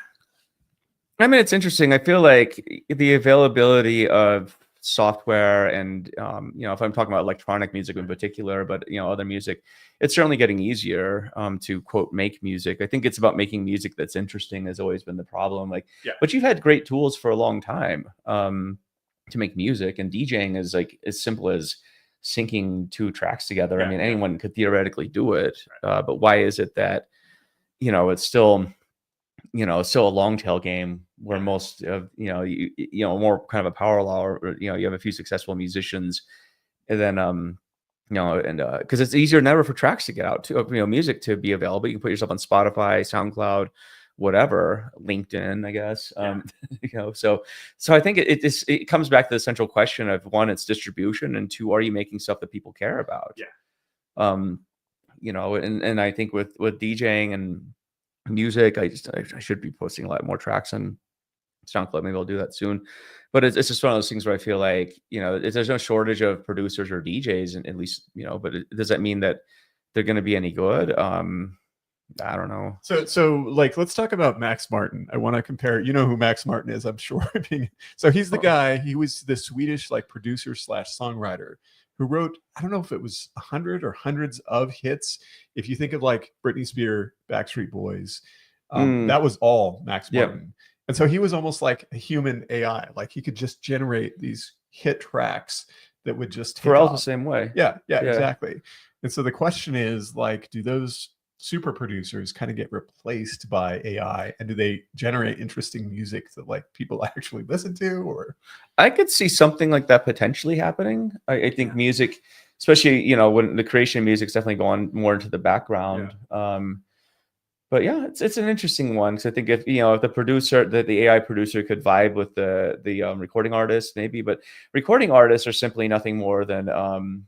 it's interesting. I feel like the availability of software and, if I'm talking about electronic music in particular, but, other music, it's certainly getting easier to quote, make music. I think it's about making music that's interesting has always been the problem. Like, Yeah. but you've had great tools for a long time to make music, and DJing is like as simple as syncing two tracks together. I mean, anyone could theoretically do it. But why is it that, it's still a long tail game where most of, more kind of a power law, or, you have a few successful musicians, and then, because it's easier than ever for tracks to get out to, music to be available. You can put yourself on Spotify, SoundCloud, whatever, LinkedIn, I guess. So I think it comes back to the central question of, one, it's distribution, and two, are you making stuff that people care about? Yeah. And I think with DJing and music, I should be posting a lot more tracks on SoundCloud. Maybe I'll do that soon. But it's just one of those things where I feel like, there's no shortage of producers or DJs, and at least, but does that mean that they're going to be any good? I don't know. So like, let's talk about Max Martin. I want to compare. You know who Max Martin is, I'm sure. So he's the guy. He was the Swedish like producer / songwriter who wrote, I don't know if it was 100 or hundreds of hits. If you think of like Britney Spears, Backstreet Boys, that was all Max Martin. Yep. And so he was almost like a human AI. Like he could just generate these hit tracks that would just Pharrell's the same way. Yeah, exactly. And so the question is, like, do those super producers kind of get replaced by AI, and do they generate interesting music that like people actually listen to? Or I could see something like that potentially happening. I think music, especially, when the creation of music is definitely going more into the background. But yeah, it's an interesting one, because I think if the AI producer could vibe with the recording artist, maybe, but recording artists are simply nothing more than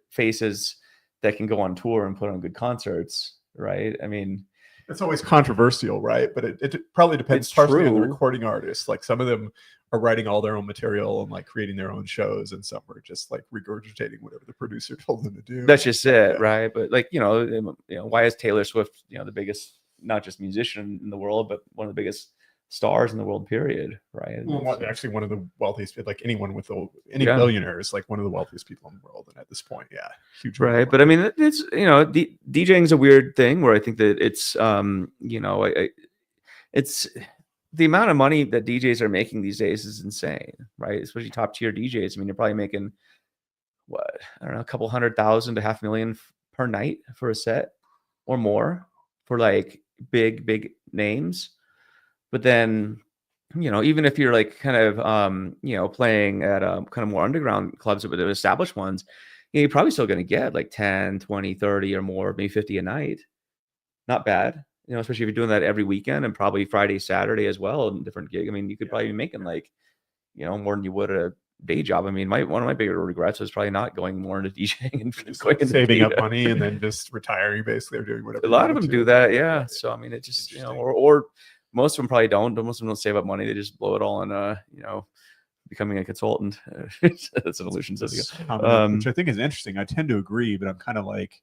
faces that can go on tour and put on good concerts, right? I mean, it's always controversial, right? But it probably depends partially on the recording artists. Like some of them are writing all their own material and like creating their own shows, and some are just like regurgitating whatever the producer told them to do. That's just it, right? But like, why is Taylor Swift, the biggest, not just musician in the world, but one of the biggest stars in the world, period, right? Well, actually one of the wealthiest, like anyone with any billionaire is like one of the wealthiest people in the world, and at this point, huge, right? But I mean, it's DJing is a weird thing where I think that it's it's the amount of money that DJs are making these days is insane, right? Especially top tier DJs. I mean, you're probably making what, I don't know, a couple $100,000 to $500,000 per night for a set or more for like big names. But then, even if you're like kind of, playing at kind of more underground clubs, but the established ones, you're probably still going to get like 10, 20, 30 or more, maybe 50 a night. Not bad, especially if you're doing that every weekend, and probably Friday, Saturday as well, in different gig. I mean, you could probably be making like, more than you would at a day job. I mean, one of my bigger regrets was probably not going more into DJing and just going saving up money and then just retiring basically, or doing whatever. A lot of them do that, yeah. So I mean, it just or most of them probably don't. Most of them don't save up money. They just blow it all on becoming a consultant. That's an illusion. Which I think is interesting. I tend to agree, but I'm kind of like,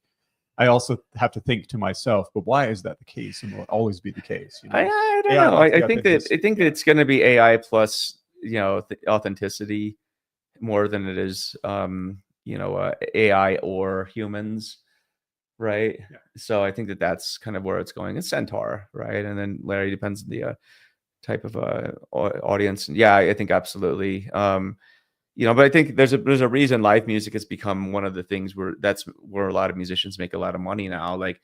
I also have to think to myself, but why is that the case, and will it always be the case? I don't know. I think that it's going to be AI plus authenticity more than it is AI or humans, right? So I think that that's kind of where it's going. It's Centaur, right? And then Larry, depends on the type of audience. And I think absolutely. But I think there's a reason live music has become one of the things that's where a lot of musicians make a lot of money now. Like,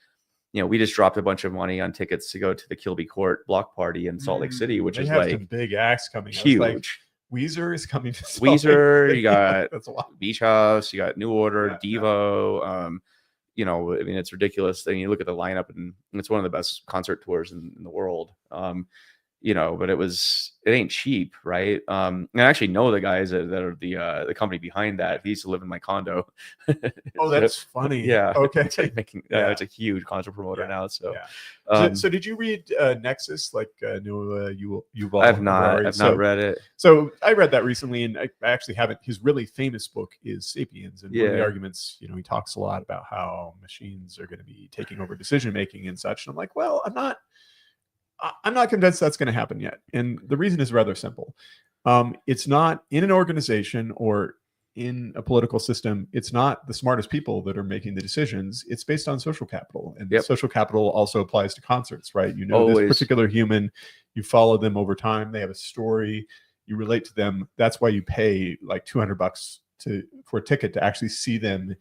we just dropped a bunch of money on tickets to go to the Kilby Court block party in Salt Lake City, which They is have like some big acts coming. huge. Weezer is coming to Salt Weezer, Lake you got That's a lot. Beach House, you got New Order, Devo. I mean, it's ridiculous. I mean, you look at the lineup, and it's one of the best concert tours in the world. But it ain't cheap, right? And I actually know the guys that are the company behind that. He used to live in my condo. Oh, that's funny. Yeah. Okay. It's like it's a huge concert promoter now. So, so did you read Nexus, like Yuval? I've not read it. So I read that recently, and I actually haven't. His really famous book is *Sapiens*, and one of the arguments, he talks a lot about how machines are going to be taking over decision making and such. And I'm like, well, I'm not convinced that's going to happen yet. And the reason is rather simple. It's not in an organization or in a political system. It's not the smartest people that are making the decisions. It's based on social capital. And social capital also applies to concerts, right? This particular human, you follow them over time. They have a story. You relate to them. That's why you pay like $200 for a ticket to actually see them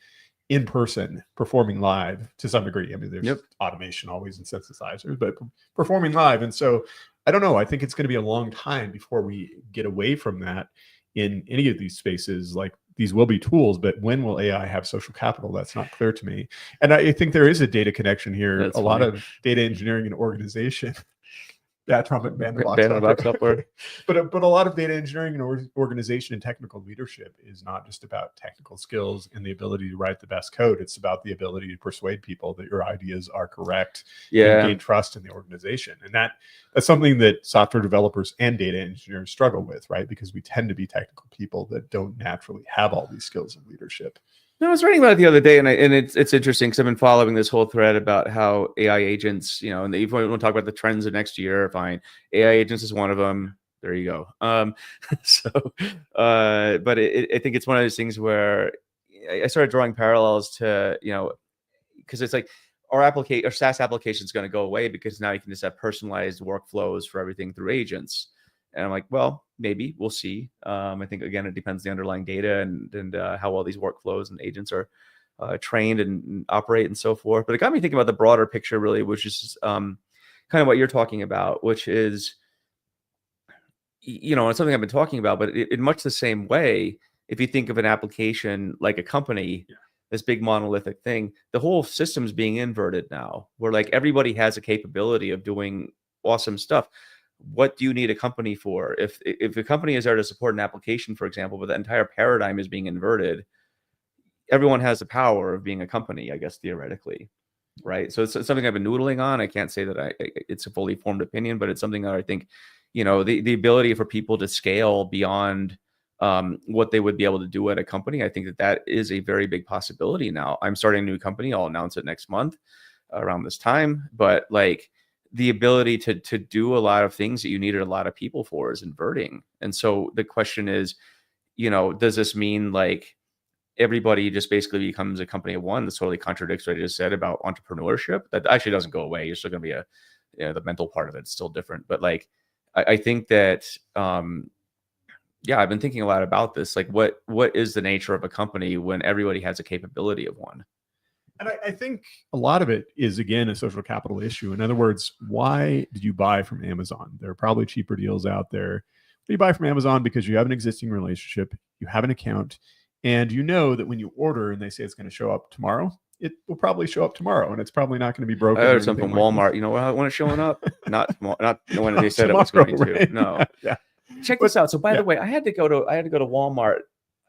in person performing live to some degree. I mean, there's automation always and synthesizers, but performing live. And so I don't know. I think it's going to be a long time before we get away from that in any of these spaces. Like, these will be tools, but when will AI have social capital? That's not clear to me. And I think there is a data connection here. That's lot of data engineering and organization. Trumpet band the box upward. But a lot of data engineering and organization and technical leadership is not just about technical skills and the ability to write the best code. It's about the ability to persuade people that your ideas are correct and gain trust in the organization. And that's something that software developers and data engineers struggle with, right? Because we tend to be technical people that don't naturally have all these skills of leadership. No, I was reading about it the other day, and it's interesting because I've been following this whole thread about how AI agents, and if we want to talk about the trends of next year, fine. AI agents is one of them. There you go. But I think it's one of those things where I started drawing parallels to, because it's like our SaaS application is going to go away because now you can just have personalized workflows for everything through agents. And I'm like, well, maybe we'll see. I think, again, it depends on the underlying data and how well these workflows and agents are trained and operate and so forth. But it got me thinking about the broader picture, really, which is kind of what you're talking about, which is, it's something I've been talking about, but in much the same way, if you think of an application like a company, this big monolithic thing, the whole system's being inverted now, where like everybody has a capability of doing awesome stuff. What do you need a company for? If a company is there to support an application, for example, but the entire paradigm is being inverted, everyone has the power of being a company, I guess, theoretically, right? So it's something I've been noodling on. I can't say that it's a fully formed opinion, but it's something that I think, the ability for people to scale beyond what they would be able to do at a company, I think that is a very big possibility now. I'm starting a new company. I'll announce it next month around this time, but like, the ability to do a lot of things that you needed a lot of people for is inverting. And so the question is, does this mean like everybody just basically becomes a company of one? This totally contradicts what I just said about entrepreneurship. That actually doesn't go away. You're still going to be the mental part of it's still different. But like, I think that, I've been thinking a lot about this. Like, what is the nature of a company when everybody has a capability of one? And I think a lot of it is, again, a social capital issue. In other words, why did you buy from Amazon? There are probably cheaper deals out there. But you buy from Amazon because you have an existing relationship, you have an account, and you know that when you order and they say it's going to show up tomorrow, it will probably show up tomorrow, and it's probably not going to be broken. I heard something from Walmart. When it's showing up, not when they said tomorrow, it was going to. Right? No. Yeah. Check this out. So by the way, I had to go to Walmart.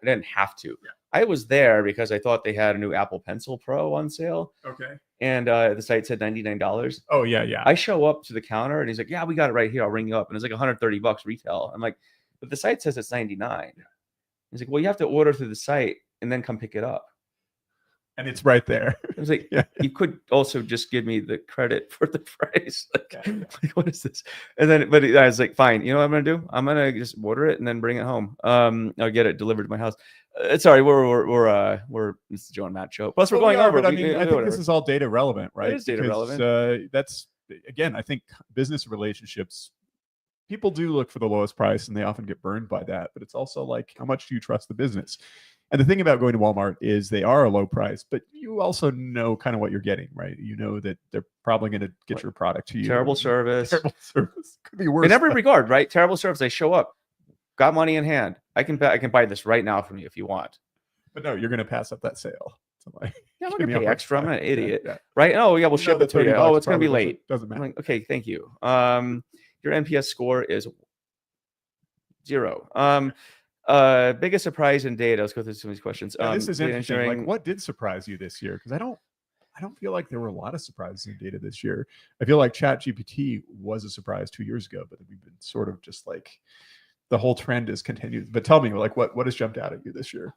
I didn't have to. Yeah. I was there because I thought they had a new Apple Pencil Pro on sale. Okay. And the site said $99. Oh, yeah. I show up to the counter and he's like, yeah, we got it right here. I'll ring you up. And it's like $130 retail. I'm like, but the site says it's $99. Yeah. He's like, well, you have to order through the site and then come pick it up. And it's right there. I was like, you could also just give me the credit for the price. Like, what is this? And then, but I was like, fine. You know what I'm going to do? I'm going to just order it and then bring it home. I'll get it delivered to my house. Sorry, we're this is Joe and Matt show. Plus, we're going over. But I think this is all data relevant, right? It is data relevant. That's, again, I think business relationships people do look for the lowest price and they often get burned by that, but it's also like, how much do you trust the business? And the thing about going to Walmart is they are a low price, but you also know kind of what you're getting, right? You know that they're probably going to get your product to you. Terrible service. Terrible service. Could be worse. In every regard, right? Terrible service. They show up, got money in hand. I can buy this right now from you if you want. But no, you're going to pass up that sale. So like, yeah, I'm not going to pay extra. I'm an idiot. Yeah. Right? Oh, yeah, we'll ship it to you. Oh, it's going to be late. Doesn't matter. I'm like, okay, thank you. Your NPS score is 0. Biggest surprise in data. Let's go through some of these questions. This is interesting. Like, what did surprise you this year? Because I don't feel like there were a lot of surprises in data this year. I feel like ChatGPT was a surprise 2 years ago, but we've been sort of just like the whole trend has continued. But tell me, like, what has jumped out at you this year?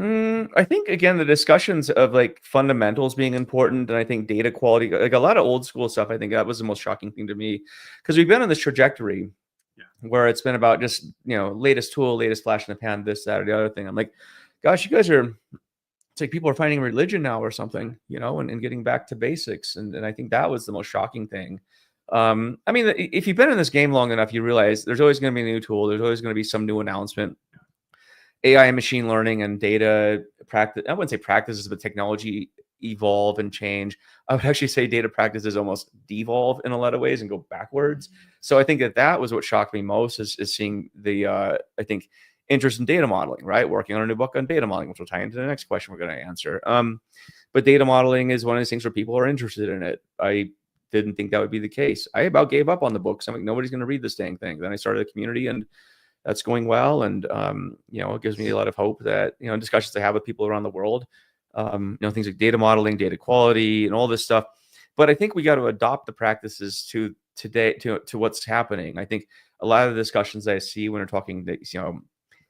I think again the discussions of like fundamentals being important, and I think data quality, like a lot of old school stuff. I think that was the most shocking thing to me, because we've been on this trajectory where it's been about just, you know, latest tool, latest flash in the pan, this, that, or the other thing. I'm like, gosh, you guys are, it's like people are finding religion now or something, you know, and getting back to basics. And I think that was the most shocking thing. I mean, if you've been in this game long enough, you realize there's always going to be a new tool. There's always going to be some new announcement. AI and machine learning and data practice, I wouldn't say practices, but technology evolve and change. I would actually say data practices almost devolve in a lot of ways and go backwards. So I think that was what shocked me most is seeing the, I think, interest in data modeling, right? Working on a new book on data modeling, which will tie into the next question we're going to answer. But data modeling is one of those things where people are interested in it. I didn't think that would be the case. I about gave up on the books. I'm like, nobody's going to read this dang thing. Then I started a community, and that's going well. And, you know, it gives me a lot of hope that, you know, discussions I have with people around the world, you know, things like data modeling, data quality, and all this stuff. But I think we got to adopt the practices to today, to what's happening. I think a lot of the discussions I see when we're talking, that, you know,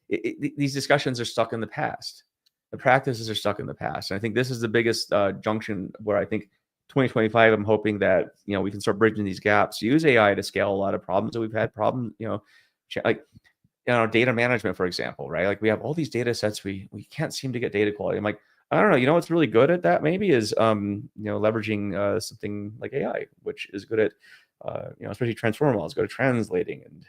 these discussions are stuck in the past. The practices are stuck in the past. And I think this is the biggest junction where I think 2025, I'm hoping that, you know, we can start bridging these gaps, use AI to scale a lot of problems that we've had you know, like, you know, data management, for example, right? Like we have all these data sets, we can't seem to get data quality. I'm like, I don't know, you know, what's really good at that maybe is, you know, leveraging something like AI, which is good at, you know, especially transformer models, go to translating and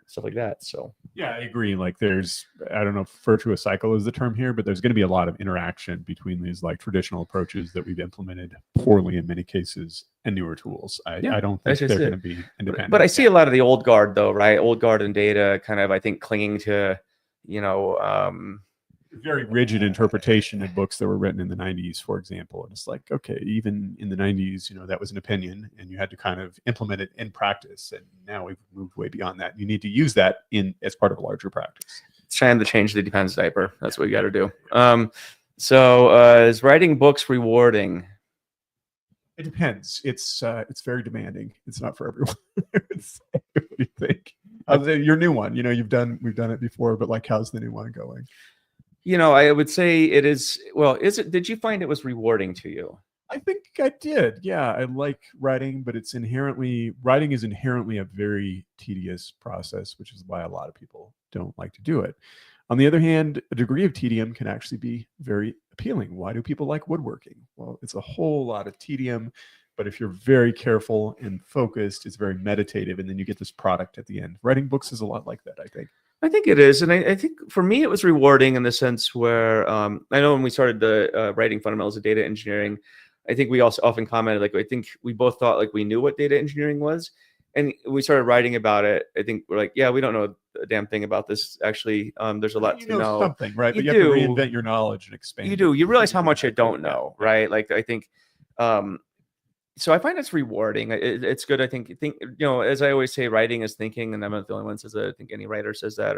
stuff like that. So yeah, I agree. Like there's, I don't know if virtuous cycle is the term here, but there's going to be a lot of interaction between these like traditional approaches that we've implemented poorly in many cases and newer tools. I don't think they're going to be independent. But I see a lot of the old guard though, right? Old guard and data kind of, I think, clinging to, you know, very rigid interpretation in books that were written in the 90s, for example. And it's like, okay, even in the 90s, you know, that was an opinion and you had to kind of implement it in practice. And now we've moved way beyond that. You need to use that as part of a larger practice. It's trying to change the depends diaper. That's what you got to do. So is writing books rewarding? It depends. It's very demanding. It's not for everyone. What do you think? Your new one, you know, we've done it before, but like, how's the new one going? You know, I would say it is. Well, did you find it was rewarding to you? I think I did. Yeah, I like writing, but writing is inherently a very tedious process, which is why a lot of people don't like to do it. On the other hand, a degree of tedium can actually be very appealing. Why do people like woodworking? Well, it's a whole lot of tedium, but if you're very careful and focused, it's very meditative, and then you get this product at the end. Writing books is a lot like that, I think. I think it is. And I think for me, it was rewarding in the sense where I know when we started the writing fundamentals of data engineering, I think we also often commented, like, I think we both thought like we knew what data engineering was. And we started writing about it. I think we're like, yeah, we don't know a damn thing about this. Actually, there's a lot to know. Something, right? But you have to reinvent your knowledge and expand. You do. You realize how much you don't know, right? Like, I think, so I find it's rewarding. It's good. I think, you know, as I always say, writing is thinking, and I'm not the only one who says that. I think any writer says that,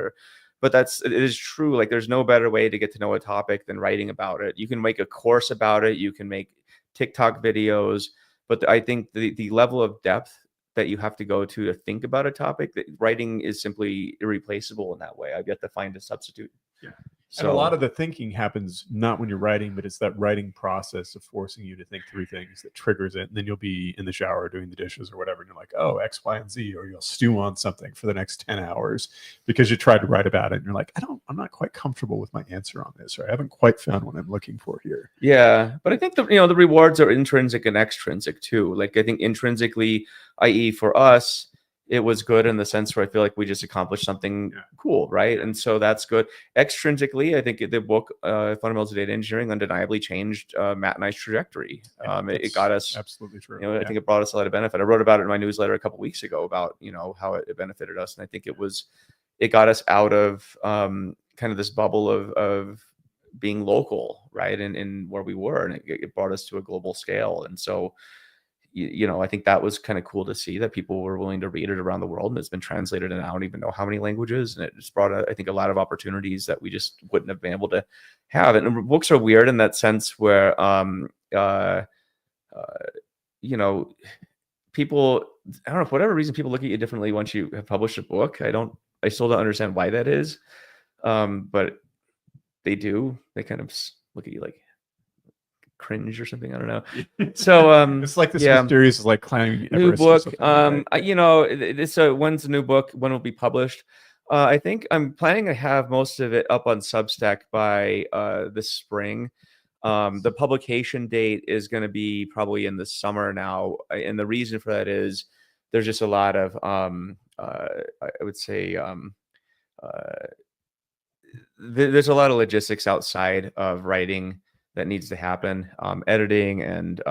but it is true. Like, there's no better way to get to know a topic than writing about it. You can make a course about it. You can make TikTok videos, but I think the level of depth that you have to go to think about a topic, that writing is simply irreplaceable in that way. I've yet to find a substitute. Yeah. So, and a lot of the thinking happens not when you're writing, but it's that writing process of forcing you to think through things that triggers it. And then you'll be in the shower doing the dishes or whatever. And you're like, oh, X, Y, and Z, or you'll stew on something for the next 10 hours because you tried to write about it. And you're like, I'm not quite comfortable with my answer on this, or I haven't quite found what I'm looking for here. Yeah. But I think the rewards are intrinsic and extrinsic too. Like, I think intrinsically, i.e. for us, it was good in the sense where I feel like we just accomplished something cool, right? And so that's good. Extrinsically, I think the book Fundamentals of Data Engineering undeniably changed Matt and I's trajectory. It got us absolutely true. I think it brought us a lot of benefit. I wrote about it in my newsletter a couple weeks ago about how it benefited us, and I think it got us out of kind of this bubble of being local, right, and where we were, and it brought us to a global scale. And so I think that was kind of cool to see that people were willing to read it around the world, and it's been translated in I don't even know how many languages, and it just brought I think a lot of opportunities that we just wouldn't have been able to have. And books are weird in that sense where people, I don't know, for whatever reason, people look at you differently once you have published a book. I still don't understand why that is, but they do. They kind of look at you like cringe or something. I don't know. So it's like this mysterious like climbing new Everest book. So when's the new book? When will it be published? I think I'm planning to have most of it up on Substack by this spring. The publication date is going to be probably in the summer now, and the reason for that is there's just a lot of I would say there's a lot of logistics outside of writing that needs to happen, editing and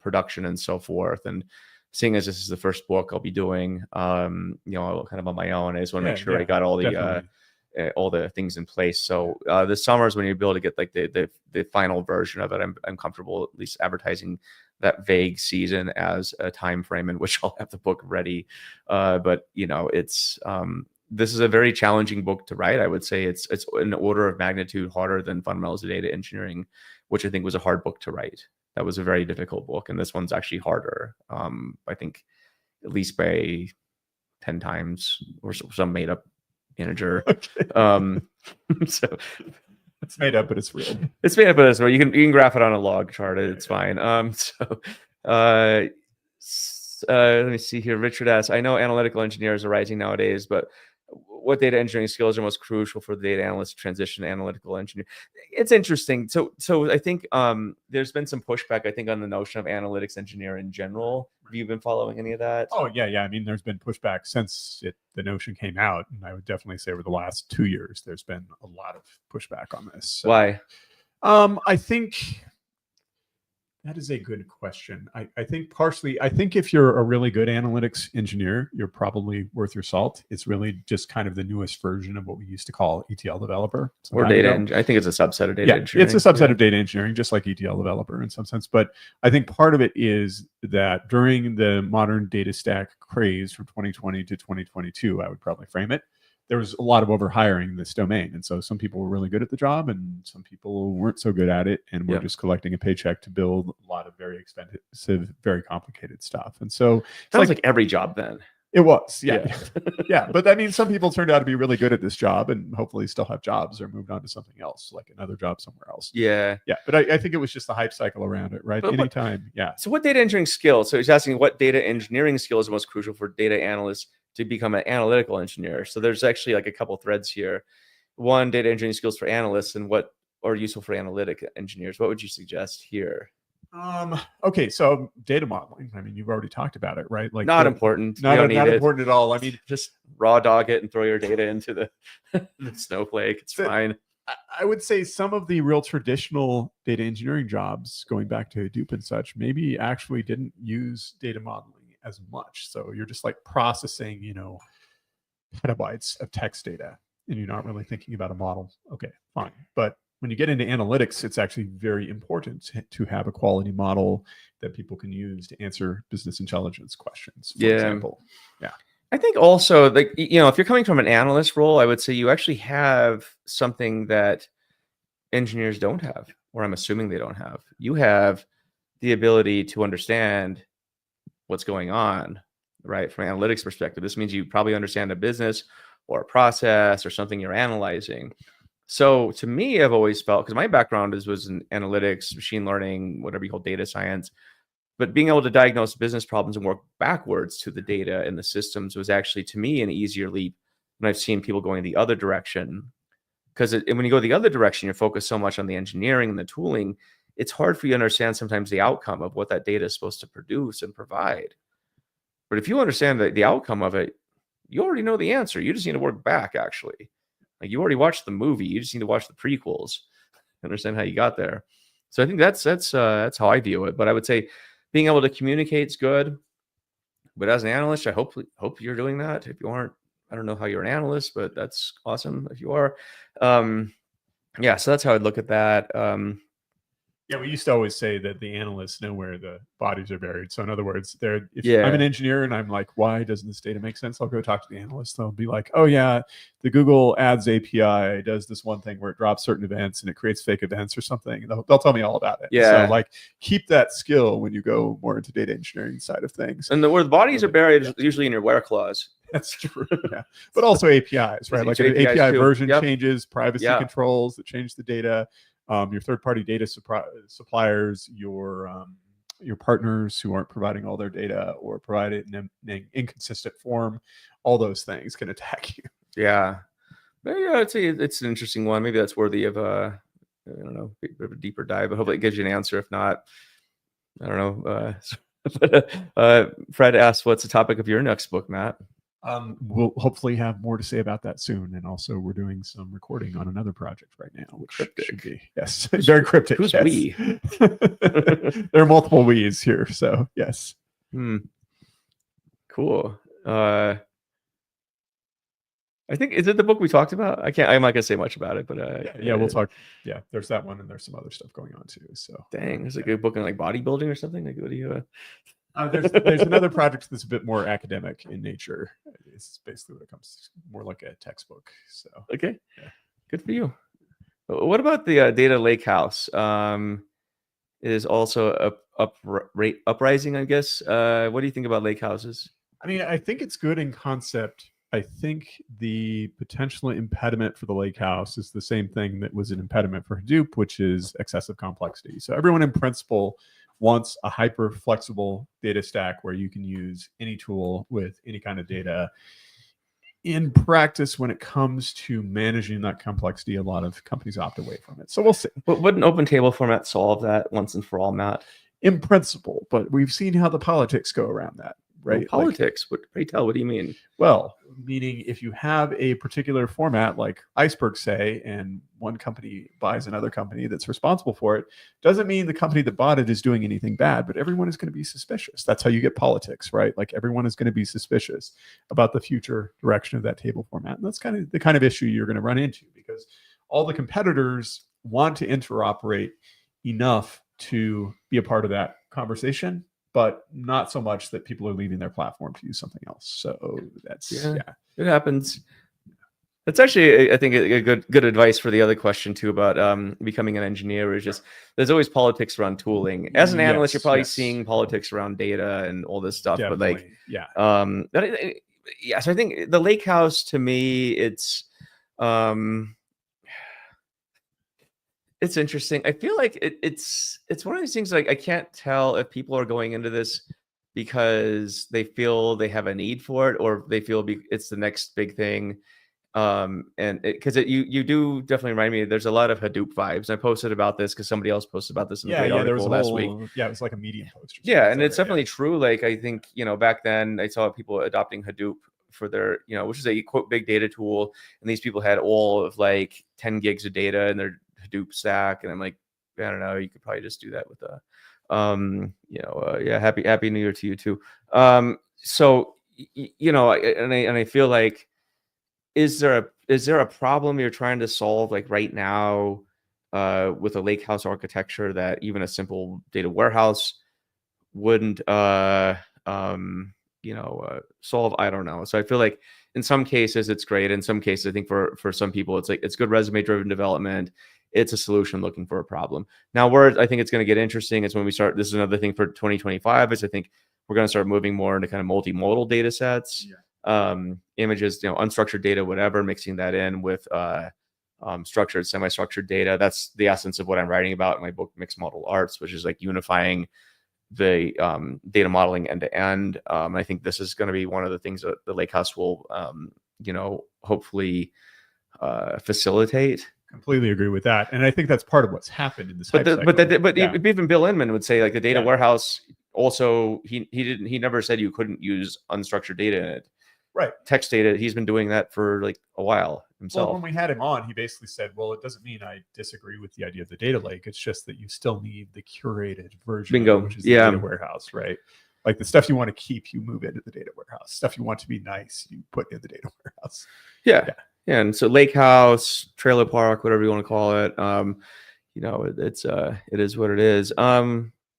production and so forth. And seeing as this is the first book I'll be doing, kind of on my own, I just want to make sure I got all the things in place. So the summer is when you'll be able to get like the final version of it. I'm comfortable at least advertising that vague season as a time frame in which I'll have the book ready. But it's this is a very challenging book to write. I would say it's an order of magnitude harder than Fundamentals of Data Engineering, which I think was a hard book to write. That was a very difficult book, and this one's actually harder. I think at least by 10 times or some made up integer. Okay. So it's made up, but it's real. It's made up, but it's real. You can graph it on a log chart. It's fine. Let me see here. Richard asks, I know analytical engineers are rising nowadays, but what data engineering skills are most crucial for the data analyst to transition to analytical engineer? It's interesting. So I think there's been some pushback, I think, on the notion of analytics engineer in general. Have you been following any of that? Oh, yeah. I mean, there's been pushback since the notion came out. And I would definitely say over the last 2 years, there's been a lot of pushback on this. So, why? I think that is a good question. I think partially, if you're a really good analytics engineer, you're probably worth your salt. It's really just kind of the newest version of what we used to call ETL developer. Or data engineering. I think it's a subset of data engineering. It's a subset of data engineering, just like ETL developer in some sense. But I think part of it is that during the modern data stack craze from 2020 to 2022, I would probably frame it, there was a lot of overhiring in this domain. And so some people were really good at the job and some people weren't so good at it and were just collecting a paycheck to build a lot of very expensive, very complicated stuff. And so sounds like every job then. It was, yeah. But that means some people turned out to be really good at this job and hopefully still have jobs or moved on to something else, like another job somewhere else. Yeah. But I think it was just the hype cycle around it, right? Anytime. So what data engineering skills? So he's asking what data engineering skills are most crucial for data analysts to become an analytical engineer. So there's actually like a couple threads here. One, data engineering skills for analysts and what are useful for analytic engineers. What would you suggest here? Okay, so data modeling. I mean, you've already talked about it, right? Like not important. Not important at all. I mean, just raw dog it and throw your data into the Snowflake. It's fine. I would say some of the real traditional data engineering jobs, going back to Hadoop and such, maybe actually didn't use data modeling as much. So you're just like processing, petabytes of text data, and you're not really thinking about a model. Okay, fine. But when you get into analytics, it's actually very important to have a quality model that people can use to answer business intelligence questions, for example. Yeah. I think also, like, if you're coming from an analyst role, I would say you actually have something that engineers don't have, or I'm assuming they don't have. You have the ability to understand what's going on, right? From an analytics perspective, this means you probably understand a business or a process or something you're analyzing. So to me, I've always felt, because my background was in analytics, machine learning, whatever you call data science, but being able to diagnose business problems and work backwards to the data and the systems was actually, to me, an easier leap. And I've seen people going the other direction, because when you go the other direction, you're focused so much on the engineering and the tooling, it's hard for you to understand sometimes the outcome of what that data is supposed to produce and provide. But if you understand the outcome of it, you already know the answer. You just need to work back, actually. Like, you already watched the movie. You just need to watch the prequels, understand how you got there. So I think that's how I view it. But I would say being able to communicate is good. But as an analyst, I hope you're doing that. If you aren't, I don't know how you're an analyst, but that's awesome if you are. Yeah, so that's how I'd look at that. Yeah, we used to always say that the analysts know where the bodies are buried. So in other words, if Yeah. I'm an engineer and I'm like, why doesn't this data make sense? I'll go talk to the analyst. They'll be like, oh yeah, the Google Ads API does this one thing where it drops certain events and it creates fake events or something. They'll tell me all about it. Yeah. So like, keep that skill when you go more into data engineering side of things. And where the bodies are buried is usually in your where clause. That's true. Yeah, but also APIs, right? Like an API too. version Yep. changes, privacy Yeah. controls that change the data. Your third-party data suppliers, your partners who aren't providing all their data or provide it in an inconsistent form, all those things can attack you. Yeah, but yeah, I'd say it's an interesting one. Maybe that's worthy of I don't know, a bit of a deeper dive. But hopefully it gives you an answer. If not, I don't know. Fred asked, "What's the topic of your next book, Matt?" We'll hopefully have more to say about that soon. And also we're doing some recording on another project right now, which Cryptic. should be, yes, very cryptic. Who's yes. we? There are multiple we's here. So yes. Cool. I think, is it the book we talked about? I'm not gonna say much about it, but yeah, we'll talk. Yeah, there's that one and there's some other stuff going on too. So dang, there's like a book on like bodybuilding or something. Like, what do you there's another project that's a bit more academic in nature. It's basically what it comes more like a textbook. So okay, yeah. Good for you. What about the data lakehouse? It is also uprising, I guess. What do you think about lakehouses? I mean, I think it's good in concept. I think the potential impediment for the lakehouse is the same thing that was an impediment for Hadoop, which is excessive complexity. So everyone in principle wants a hyper flexible data stack where you can use any tool with any kind of data. In practice, when it comes to managing that complexity, a lot of companies opt away from it. So we'll see. But would an open table format solve that once and for all, Matt? In principle, but we've seen how the politics go around that, right? Well, politics? What do you mean? Well, meaning if you have a particular format like Iceberg, say, and one company buys another company that's responsible for it, doesn't mean the company that bought it is doing anything bad, but everyone is going to be suspicious. That's how you get politics, right? Like everyone is going to be suspicious about the future direction of that table format. And that's kind of the kind of issue you're going to run into because all the competitors want to interoperate enough to be a part of that conversation, but not so much that people are leaving their platform to use something else. So that's it happens. That's actually, I think, a good advice for the other question too about becoming an engineer. Is just there's always politics around tooling. As an analyst, you're probably seeing politics around data and all this stuff. Definitely. But like, so I think the lakehouse to me, it's interesting. I feel like it's one of these things like I can't tell if people are going into this because they feel they have a need for it or they feel it's the next big thing. And because you do definitely remind me, there's a lot of Hadoop vibes. I posted about this because somebody else posted about this in the article there was last week. Yeah, it was like a Medium post. Yeah, and it's definitely true. Like I think back then I saw people adopting Hadoop for their which is a quote big data tool, and these people had all of like 10 gigs of data in their Hadoop stack, and I'm like, I don't know, you could probably just do that with happy New Year to you too. So I feel like, is there a problem you're trying to solve like right now with a lakehouse architecture that even a simple data warehouse wouldn't solve? I don't know. So I feel like in some cases it's great. In some cases, I think for some people it's like it's good resume driven development. It's a solution looking for a problem. Now, where I think it's going to get interesting is when we start. This is another thing for 2025. Is I think we're going to start moving more into kind of multimodal data sets, images, unstructured data, whatever, mixing that in with structured, semi-structured data. That's the essence of what I'm writing about in my book, Mixed Model Arts, which is like unifying the data modeling end to end. I think this is going to be one of the things that the Lakehouse will, hopefully facilitate. Completely agree with that, and I think that's part of what's happened in this. But even Bill Inman would say like the data warehouse also he never said you couldn't use unstructured data in it. Right. Text data, he's been doing that for like a while himself. Well, when we had him on, he basically said, well, it doesn't mean I disagree with the idea of the data lake. It's just that you still need the curated version, Bingo. of it, which is the data warehouse, right? Like the stuff you want to keep, you move into the data warehouse. Stuff you want to be nice, you put in the data warehouse. Yeah. And so lake house, trailer park, whatever you want to call it. It is what it is.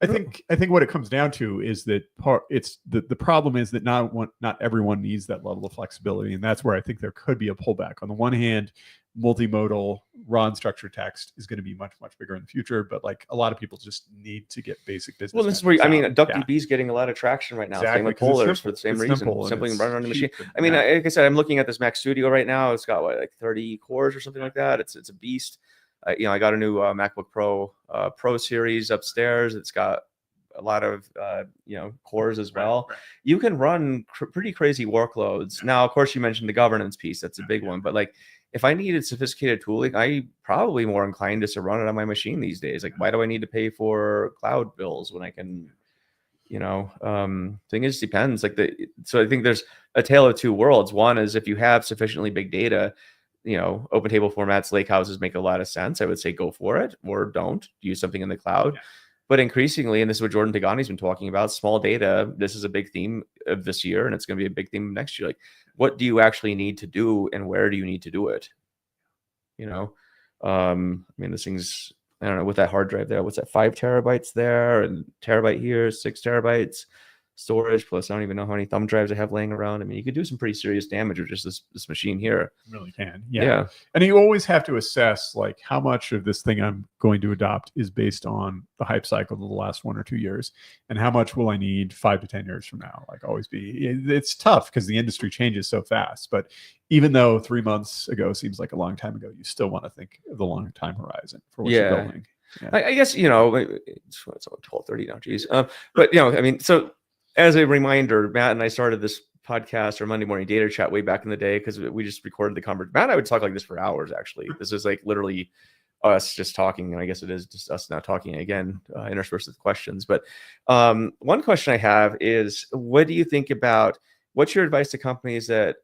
I think what it comes down to is that the problem is that not everyone needs that level of flexibility, and that's where I think there could be a pullback. On the one hand, multimodal raw unstructured text is going to be much bigger in the future, but like a lot of people just need to get basic business. Well, this is where DuckDB is getting a lot of traction right now. Exactly, same with polars for the same reason. Simply run on the machine. I mean, like I said, I'm looking at this Mac Studio right now. It's got like 30 cores or something like that. It's a beast. I got a new MacBook Pro Pro series upstairs. It's got a lot of cores as well. Right. You can run pretty crazy workloads. Now, of course, you mentioned the governance piece. That's a big one. But like, if I needed sophisticated tooling, I probably more inclined just to run it on my machine these days. Like, why do I need to pay for cloud bills when I can? Thing is, depends. So I think there's a tale of two worlds. One is if you have sufficiently big data, open table formats, lake houses make a lot of sense. I would say go for it, or don't use something in the cloud. Yeah. But increasingly, and this is what Jordan Tagani's been talking about, small data, this is a big theme of this year, and it's going to be a big theme next year. Like, what do you actually need to do, and where do you need to do it? I mean, this thing's, I don't know, with that hard drive there, what's that, 5 terabytes there, and terabyte here, 6 terabytes storage, plus I don't even know how many thumb drives I have laying around. I mean, you could do some pretty serious damage with just this machine here. You really can. Yeah. And you always have to assess like how much of this thing I'm going to adopt is based on the hype cycle of the last 1 or 2 years, and how much will I need 5 to 10 years from now? Like always it's tough because the industry changes so fast. But even though 3 months ago seems like a long time ago, you still want to think of the long time horizon for what you're building. Yeah. I guess, it's 12:30 now, geez. But I mean, so as a reminder, Matt and I started this podcast or Monday Morning Data Chat way back in the day because we just recorded the conversation. Matt and I would talk like this for hours, actually. This is like literally us just talking, and I guess it is just us now talking again, interspersed with questions. But one question I have is, what do you think about, what's your advice to companies that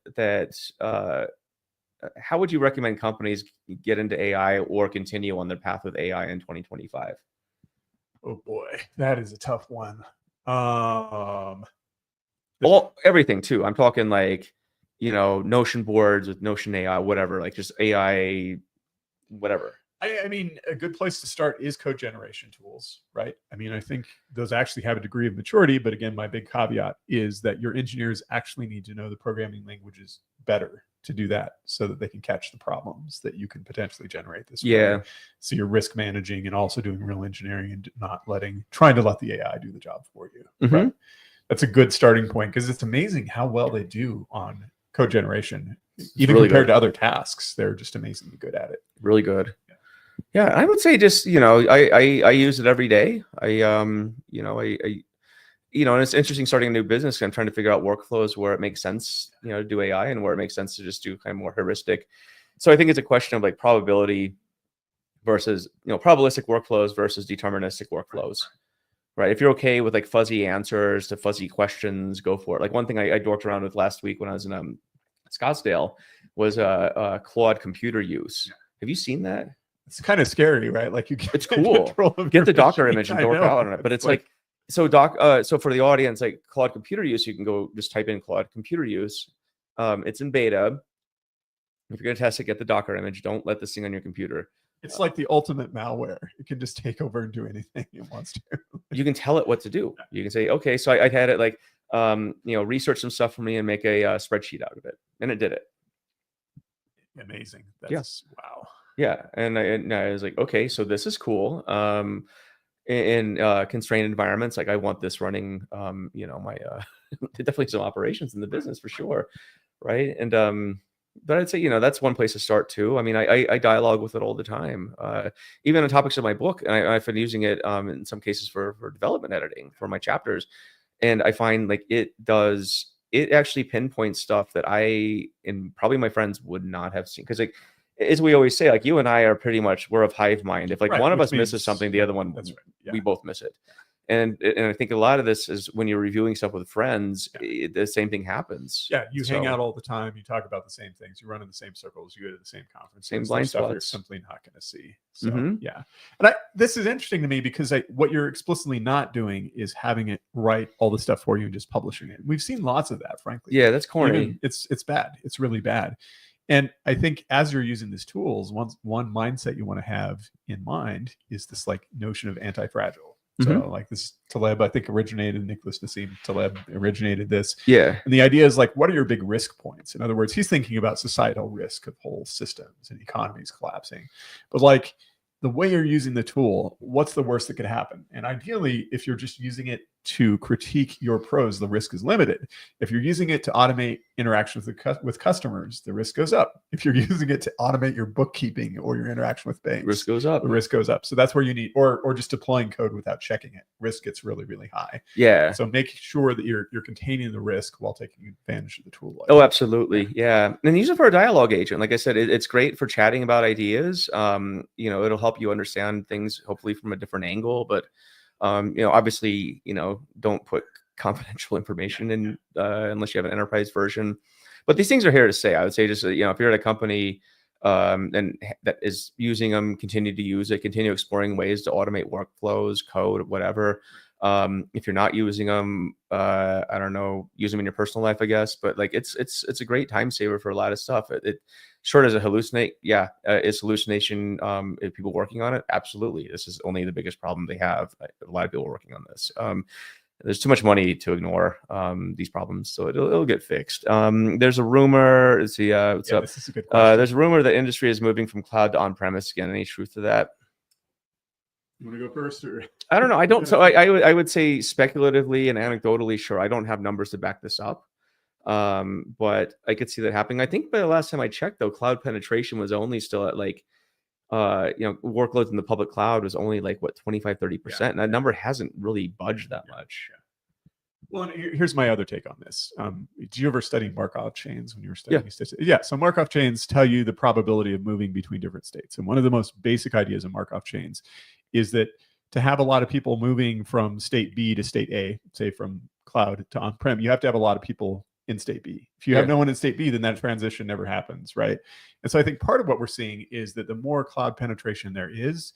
how would you recommend companies get into AI or continue on their path with AI in 2025? Oh boy, that is a tough one. Everything too. I'm talking like, Notion boards with Notion AI, whatever, like just AI, whatever. I mean, a good place to start is code generation tools, right? I mean, I think those actually have a degree of maturity, but again, my big caveat is that your engineers actually need to know the programming languages better to do that so that they can catch the problems that you can potentially generate this way. Yeah. So you're risk managing and also doing real engineering and trying to let the AI do the job for you. Mm-hmm. Right? That's a good starting point because it's amazing how well they do on code generation. Even really compared to other tasks, they're just amazingly good at it. Really good. Yeah, I would say just, I use it every day. And it's interesting starting a new business. I'm trying to figure out workflows where it makes sense, to do AI and where it makes sense to just do kind of more heuristic. So I think it's a question of like probability versus, probabilistic workflows versus deterministic workflows, right? If you're okay with like fuzzy answers to fuzzy questions, go for it. Like one thing I dorked around with last week when I was in Scottsdale was Claude computer use. Have you seen that? It's kind of scary, right? Like it's cool. Get the Docker image and dork out on it. But it's like so for the audience, like Claude computer use, you can go just type in Claude computer use. It's in beta. If you're gonna test it, get the Docker image. Don't let this thing on your computer. It's like the ultimate malware. It can just take over and do anything it wants to. You can tell it what to do. You can say, okay, so I had it like research some stuff for me and make a spreadsheet out of it, and it did it. Amazing. That's wow. Yeah, and I was like, okay, so this is cool. In constrained environments, like I want this running, my definitely some operations in the business for sure, right? And but I'd say that's one place to start too. I mean, I dialogue with it all the time, even on topics of my book, and I've been using it in some cases for development editing for my chapters, and I find like it actually pinpoints stuff that I and probably my friends would not have seen, because like, as we always say, like you and I are pretty much, we're of hive mind. If like one of us misses something, the other one, we both miss it. And I think a lot of this is when you're reviewing stuff with friends, the same thing happens. Yeah, you hang So, out all the time. You talk about the same things. You run in the same circles. You go to the same conferences. Same There's blind stuff you're spots. simply not going to see. So Mhm. yeah, and this is interesting to me because what you're explicitly not doing is having it write all the stuff for you and just publishing it. We've seen lots of that, frankly. Yeah, that's corny. It's bad. It's really bad. And I think as you're using these tools, one mindset you want to have in mind is this like notion of anti-fragile. So like this Taleb, I think Nicholas Nassim Taleb originated this. Yeah. And the idea is like, what are your big risk points? In other words, he's thinking about societal risk of whole systems and economies collapsing. But like the way you're using the tool, what's the worst that could happen? And ideally, if you're just using it to critique your pros, the risk is limited. If you're using it to automate interactions with customers, the risk goes up. If you're using it to automate your bookkeeping or your interaction with banks, Risk goes up. the risk goes up. So that's where you need, or just deploying code without checking it. Risk gets really, really high. Yeah. So make sure that you're containing the risk while taking advantage of the tool. Oh, absolutely. Yeah. And use it for a dialogue agent. Like I said, it's great for chatting about ideas. It'll help you understand things hopefully from a different angle, but obviously, don't put confidential information in unless you have an enterprise version. But these things are here to stay. I would say just, if you're at a company and that is using them, continue to use it, continue exploring ways to automate workflows, code, whatever. If you're not using them, I don't know, use them in your personal life, I guess. But like it's a great time saver for a lot of stuff. It short as a hallucinate, is hallucination. If people working on it, absolutely. This is only the biggest problem they have. A lot of people working on this. There's too much money to ignore these problems, so it'll get fixed. There's a rumor. Let's see, what's up? This is a good question. There's a rumor that industry is moving from cloud to on-premise again. Any truth to that? You want to go first, or I don't know. I don't. So I would say speculatively and anecdotally, sure. I don't have numbers to back this up, but I could see that happening. I think by the last time I checked, though, cloud penetration was only still at like, workloads in the public cloud was only like what 25-30%, and that number hasn't really budged that much. Well, and here's my other take on this. Did you ever study Markov chains when you were studying statistics? Yeah. So Markov chains tell you the probability of moving between different states. And one of the most basic ideas of Markov chains is that to have a lot of people moving from state B to state A, say from cloud to on-prem, you have to have a lot of people in state B. If you have no one in state B, then that transition never happens, right? And so I think part of what we're seeing is that the more cloud penetration there is,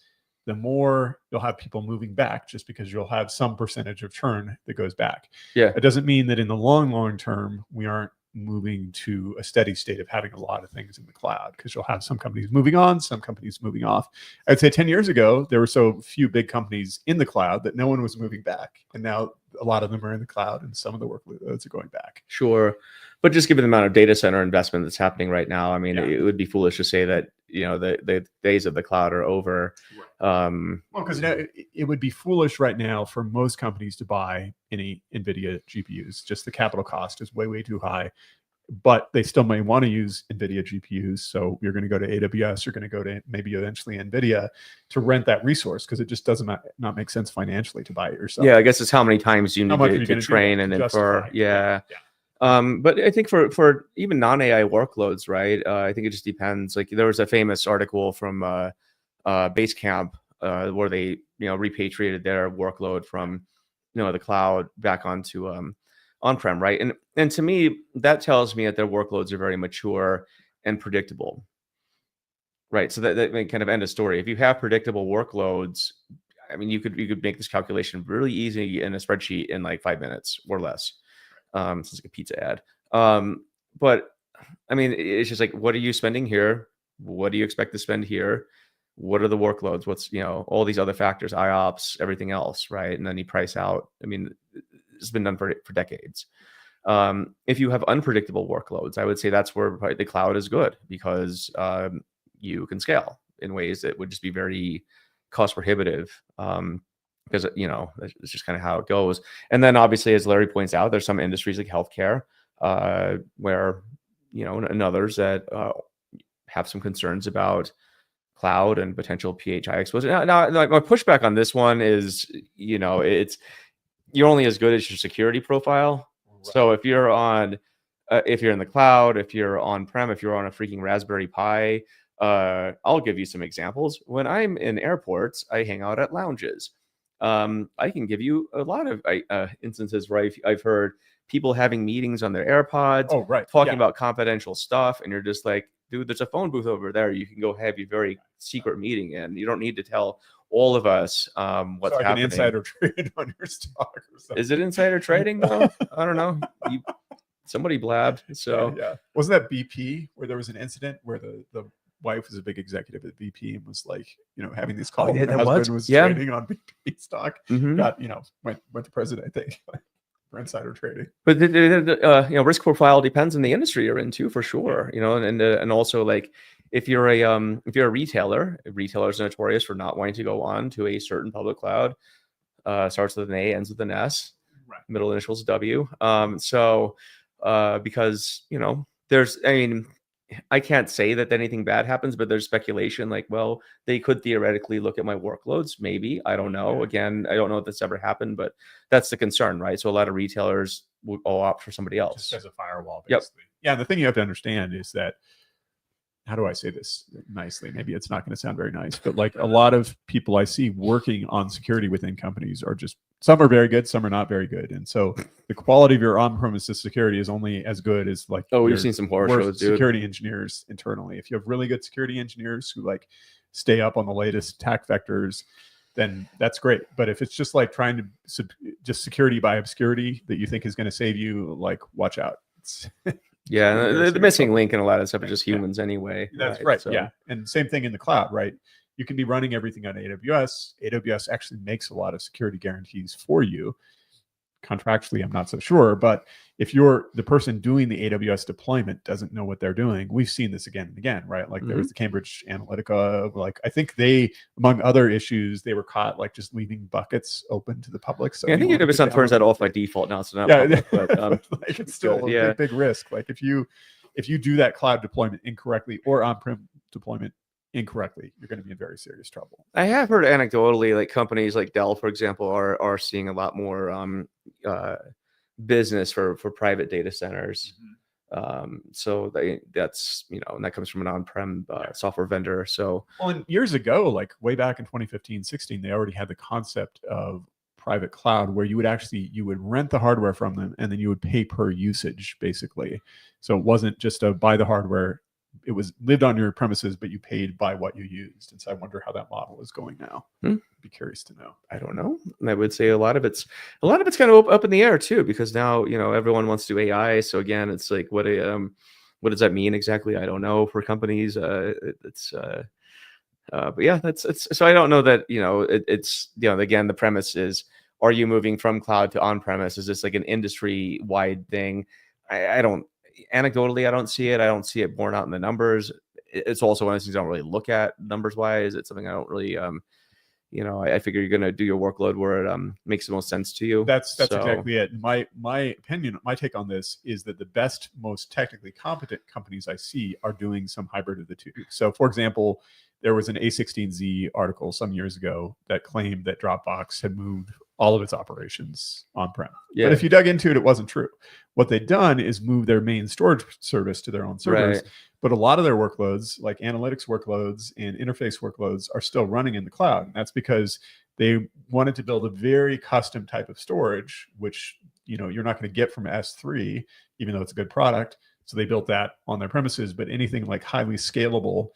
the more you'll have people moving back, just because you'll have some percentage of churn that goes back. Yeah. It doesn't mean that in the long term, we aren't moving to a steady state of having a lot of things in the cloud, because you'll have some companies moving on, some companies moving off. I'd say 10 years ago, there were so few big companies in the cloud that no one was moving back. And now a lot of them are in the cloud and some of the workloads are going back. Sure. But just given the amount of data center investment that's happening right now, I mean, it would be foolish to say that, the days of the cloud are over. Well, because it would be foolish right now for most companies to buy any NVIDIA GPUs. Just the capital cost is way too high. But they still may want to use NVIDIA GPUs. So you're going to go to AWS, you're going to go to maybe eventually NVIDIA to rent that resource, because it just doesn't not make sense financially to buy it yourself. Yeah, I guess it's how many times you need to train and infer. But I think for even non-AI workloads, right? I think it just depends. Like there was a famous article from Basecamp where they repatriated their workload from the cloud back onto on-prem, right? And to me, that tells me that their workloads are very mature and predictable, right? So that may kind of end a story. If you have predictable workloads, I mean, you could make this calculation really easy in a spreadsheet in like 5 minutes or less. It's like a pizza ad. But I mean, it's just like, what are you spending here? What do you expect to spend here? What are the workloads? What's, all these other factors, IOPS, everything else, right? And then you price out. I mean, it's been done for decades. If you have unpredictable workloads, I would say that's where the cloud is good, because you can scale in ways that would just be very cost prohibitive. Because it's just kind of how it goes. And then obviously, as Larry points out, there's some industries like healthcare where and others that have some concerns about cloud and potential PHI exposure. Now, my pushback on this one is, it's you're only as good as your security profile. Right. So if you're on, if you're in the cloud, if you're on-prem, if you're on a freaking Raspberry Pi, I'll give you some examples. When I'm in airports, I hang out at lounges. I can give you a lot of instances where I've heard people having meetings on their AirPods, Oh, right. talking Yeah. about confidential stuff, and you're just like, dude, there's a phone booth over there. You can go have your very secret meeting, and you don't need to tell all of us what's It's like happening. an insider trade on your stock or something. Is it insider trading though? I don't know. Somebody blabbed. So yeah. Wasn't that BP where there was an incident where the wife was a big executive at BP and was like, having these calls. yeah, Her that husband was trading on BP stock. Mhm. Got, went to president, I think, for insider trading. But risk profile depends on the industry you're into for sure. And also like if you're a retailer, retailers are notorious for not wanting to go on to a certain public cloud. Starts with an A, ends with an S, Right. middle initials W. Because I can't say that anything bad happens, but there's speculation like, well, they could theoretically look at my workloads. Maybe, I don't know. Again, I don't know if this ever happened, but that's the concern, right? So a lot of retailers will opt for somebody else. Just as a firewall, basically. Yep. Yeah, and the thing you have to understand is that, how do I say this nicely? Maybe it's not going to sound very nice, but like a lot of people I see working on security within companies are just, some are very good, some are not very good. And so the quality of your on-premises security is only as good as like, we've seen some horror shows, dude. Security engineers internally. If you have really good security engineers who like stay up on the latest attack vectors, then that's great. But if it's just like trying to just security by obscurity that you think is going to save you, like watch out. Yeah, the missing link in a lot of stuff is just humans anyway. That's right. So. Yeah, and same thing in the cloud, right? You can be running everything on AWS. AWS actually makes a lot of security guarantees for you. Contractually, I'm not so sure, but if you're the person doing the AWS deployment doesn't know what they're doing, we've seen this again and again, right? Like there was the Cambridge Analytica, like I think they, among other issues, they were caught like just leaving buckets open to the public. So I think AWS turns that off by default now. So not public, but like it's still a big risk. Like if you do that cloud deployment incorrectly or on-prem deployment incorrectly, you're going to be in very serious trouble. I have heard anecdotally, like companies like Dell, for example, are seeing a lot more business for private data centers. So that's and that comes from an on-prem software vendor. So and years ago, like way back in 2015, 16, they already had the concept of private cloud where you would rent the hardware from them and then you would pay per usage, basically. So it wasn't just a buy the hardware. It was lived on your premises, but you paid by what you used. And so I wonder how that model is going now. Be curious to know. I don't know. I would say a lot of it's kind of up in the air too, because now everyone wants to do AI. So again, it's like what does that mean exactly? I don't know for companies. But yeah, it's so I don't know that it's again the premise is, are you moving from cloud to on premise? Is this like an industry wide thing? I don't. Anecdotally, I don't see it. I don't see it borne out in the numbers. It's also one of those things I don't really look at numbers wise. It's something I don't really, I figure you're going to do your workload where it makes the most sense to you. That's exactly it. My opinion, my take on this is that the best, most technically competent companies I see are doing some hybrid of the two. So, for example, there was an A16Z article some years ago that claimed that Dropbox had moved all of its operations on-prem. But if you dug into it, it wasn't true. What they'd done is move their main storage service to their own servers. Right. But a lot of their workloads, like analytics workloads and interface workloads, are still running in the cloud. And that's because they wanted to build a very custom type of storage, which you're not going to get from S3, even though it's a good product. So they built that on their premises. But anything like highly scalable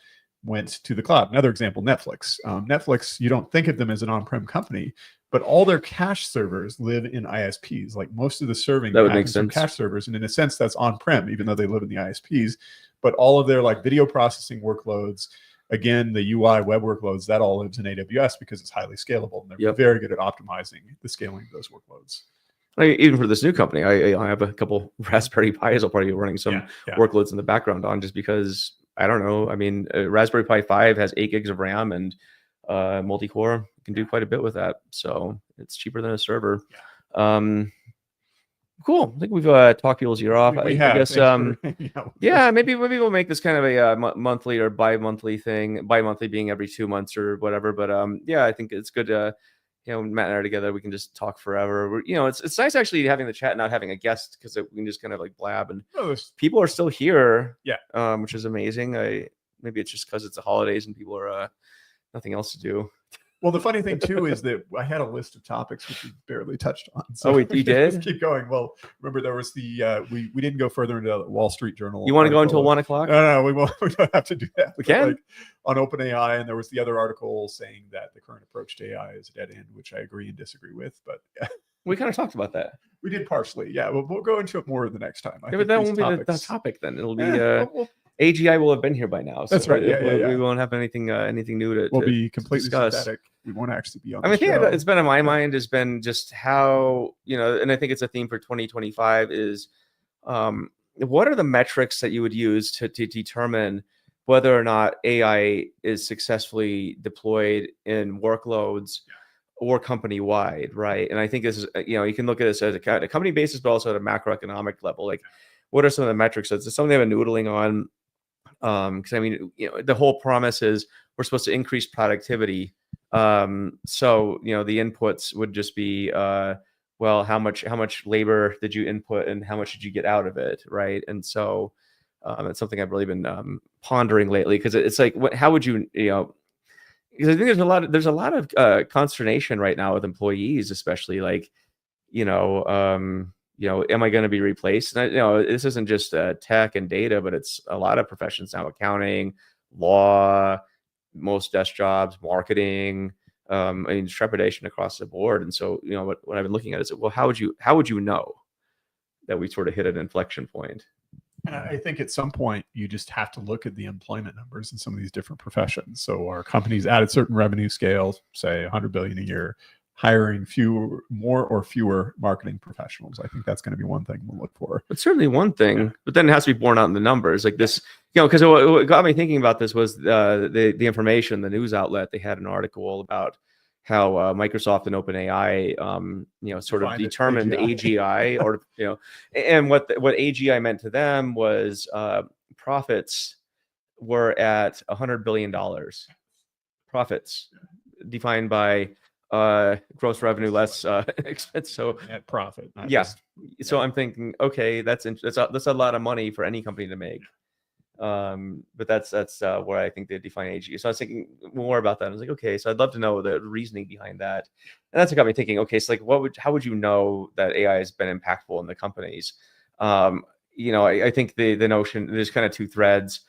went to the cloud. Another example, Netflix. Netflix, you don't think of them as an on-prem company, but all their cache servers live in ISPs. Like most of the serving happens from cache servers. And in a sense, that's on-prem, even though they live in the ISPs. But all of their like video processing workloads, again, the UI web workloads, that all lives in AWS because it's highly scalable. And they're very good at optimizing the scaling of those workloads. Even for this new company, I have a couple Raspberry Pis. I'll probably be running some workloads in the background on just because, I don't know. I mean, Raspberry Pi 5 has 8 gigs of RAM and multi-core. You can do quite a bit with that. So it's cheaper than a server. Cool. I think we've talked people's ear off. I guess, maybe we'll make this kind of a monthly or bi-monthly thing. Bi-monthly being every 2 months or whatever. But I think it's good to, when Matt and I are together, we can just talk forever. It's nice actually having the chat, not having a guest, because we can just kind of like blab, and people are still here. Which is amazing. Maybe it's just because it's the holidays and people are nothing else to do. Well, the funny thing too is that I had a list of topics which we barely touched on. So you did? Just keep going. Well, remember there was the we didn't go further into the Wall Street Journal. You want to go until 1 o'clock? No, we won't. We don't have to do that. We can. Like, on OpenAI, and there was the other article saying that the current approach to AI is a dead end, which I agree and disagree with. But we kind of talked about that. We did partially. Yeah, we'll go into it more the next time. But that won't be the topic then. It'll be AGI will have been here by now. So that's right. We won't have anything new to. We'll be completely discuss. synthetic. We won't actually be on. I think it's been in my mind has been just how, and I think it's a theme for 2025 is, what are the metrics that you would use to determine whether or not AI is successfully deployed in workloads or company wide, right? And I think this is, you can look at this as a company basis, but also at a macroeconomic level. Like, what are some of the metrics? It's something I've been noodling on. Because the whole promise is we're supposed to increase productivity. So the inputs would just be, well, how much labor did you input and how much did you get out of it, right? And so it's something I've really been pondering lately, because it's like, how would you, because I think there's a lot of consternation right now with employees, especially like, am I going to be replaced? And this isn't just tech and data, but it's a lot of professions now: accounting, law, most desk jobs, marketing. Trepidation across the board. And so, what I've been looking at is, well, how would you know that we sort of hit an inflection point? And I think at some point you just have to look at the employment numbers in some of these different professions. So our companies at certain revenue scales, say 100 billion a year, hiring more or fewer marketing professionals. I think that's going to be one thing we'll look for. It's certainly one thing, but then it has to be borne out in the numbers. Like this, because what got me thinking about this was the information, the news outlet. They had an article about how Microsoft and OpenAI, sort of determined AGI, or and what AGI meant to them was profits were at $100 billion. Profits defined by gross revenue less expense. So net profit. So I'm thinking, okay, that's a lot of money for any company to make. But that's where I think they define AG. So I was thinking more about that. I was like, okay, so I'd love to know the reasoning behind that. And that's what got me thinking, okay, so like how would you know that AI has been impactful in the companies? I think the notion, there's kind of two threads.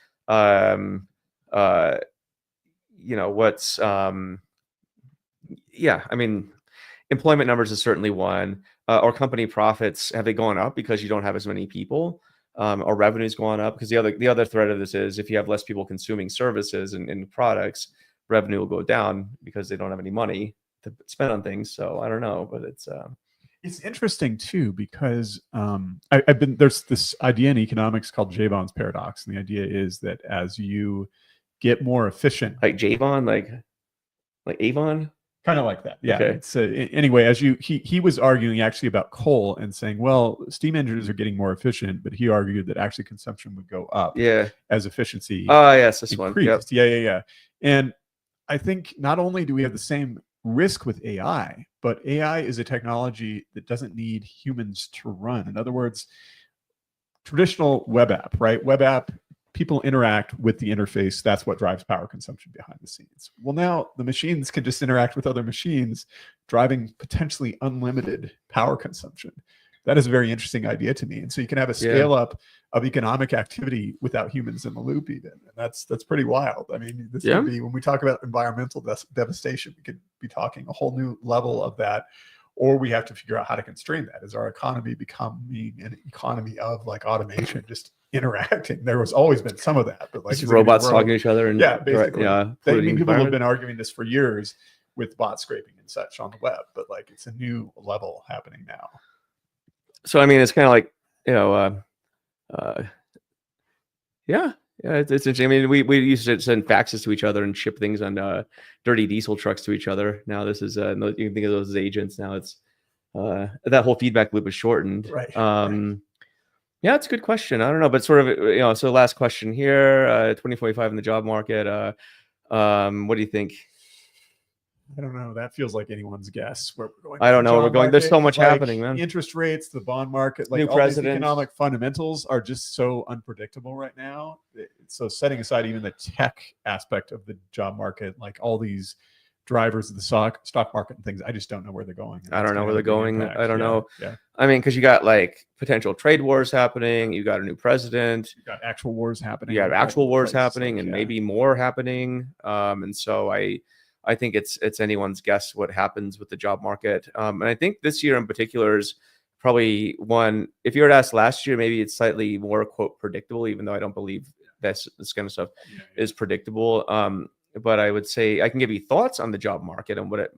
Employment numbers is certainly one. Or company profits, have they gone up because you don't have as many people? Or revenue's going up? Because the other thread of this is, if you have less people consuming services and products, revenue will go down because they don't have any money to spend on things. So I don't know, but it's interesting too, because there's this idea in economics called Jevons paradox, and the idea is that as you get more efficient, like Javon, like Avon. Kind of like that. Yeah. Okay. It's anyway, as he was arguing actually about coal and saying, well, steam engines are getting more efficient, but he argued that actually consumption would go up as efficiency yes, this increased. one. Yep. Yeah. And I think not only do we have the same risk with AI, but AI is a technology that doesn't need humans to run. In other words, traditional web app, right? Web app, people interact with the interface. That's what drives power consumption behind the scenes. Well, now the machines can just interact with other machines, driving potentially unlimited power consumption. That is a very interesting idea to me. And so you can have a scale up of economic activity without humans in the loop even. And that's pretty wild. I mean, this could be, when we talk about environmental devastation, we could be talking a whole new level of that. Or we have to figure out how to constrain that. Is our economy becoming an economy of like automation, just interacting? There was always been some of that, but like robots talking to each other, and basically, people have been arguing this for years with bot scraping and such on the web, but like it's a new level happening now. So I mean, it's kind of like it's interesting. I mean, we used to send faxes to each other and ship things on dirty diesel trucks to each other. Now this is you can think of those as agents. Now it's that whole feedback loop is shortened. Right. Yeah, it's a good question. I don't know, but sort of, so last question here, 2045 in the job market. What do you think? I don't know. That feels like anyone's guess where we're going. I don't know where we're going. There's so much happening, man. Interest rates, the bond market, like new all president. These economic fundamentals are just so unpredictable right now. So setting aside even the tech aspect of the job market, like all these drivers of the stock market and things. I just don't know where they're going. I don't know where they're going. I don't know. Yeah. I mean, because you got like potential trade wars happening. You got a new president. You got actual wars happening. You have actual wars happening, and maybe more happening. And so I think it's anyone's guess what happens with the job market. And I think this year in particular is probably one. If you were to ask last year, maybe it's slightly more quote predictable, even though I don't believe this kind of stuff is predictable. But I would say I can give you thoughts on the job market and what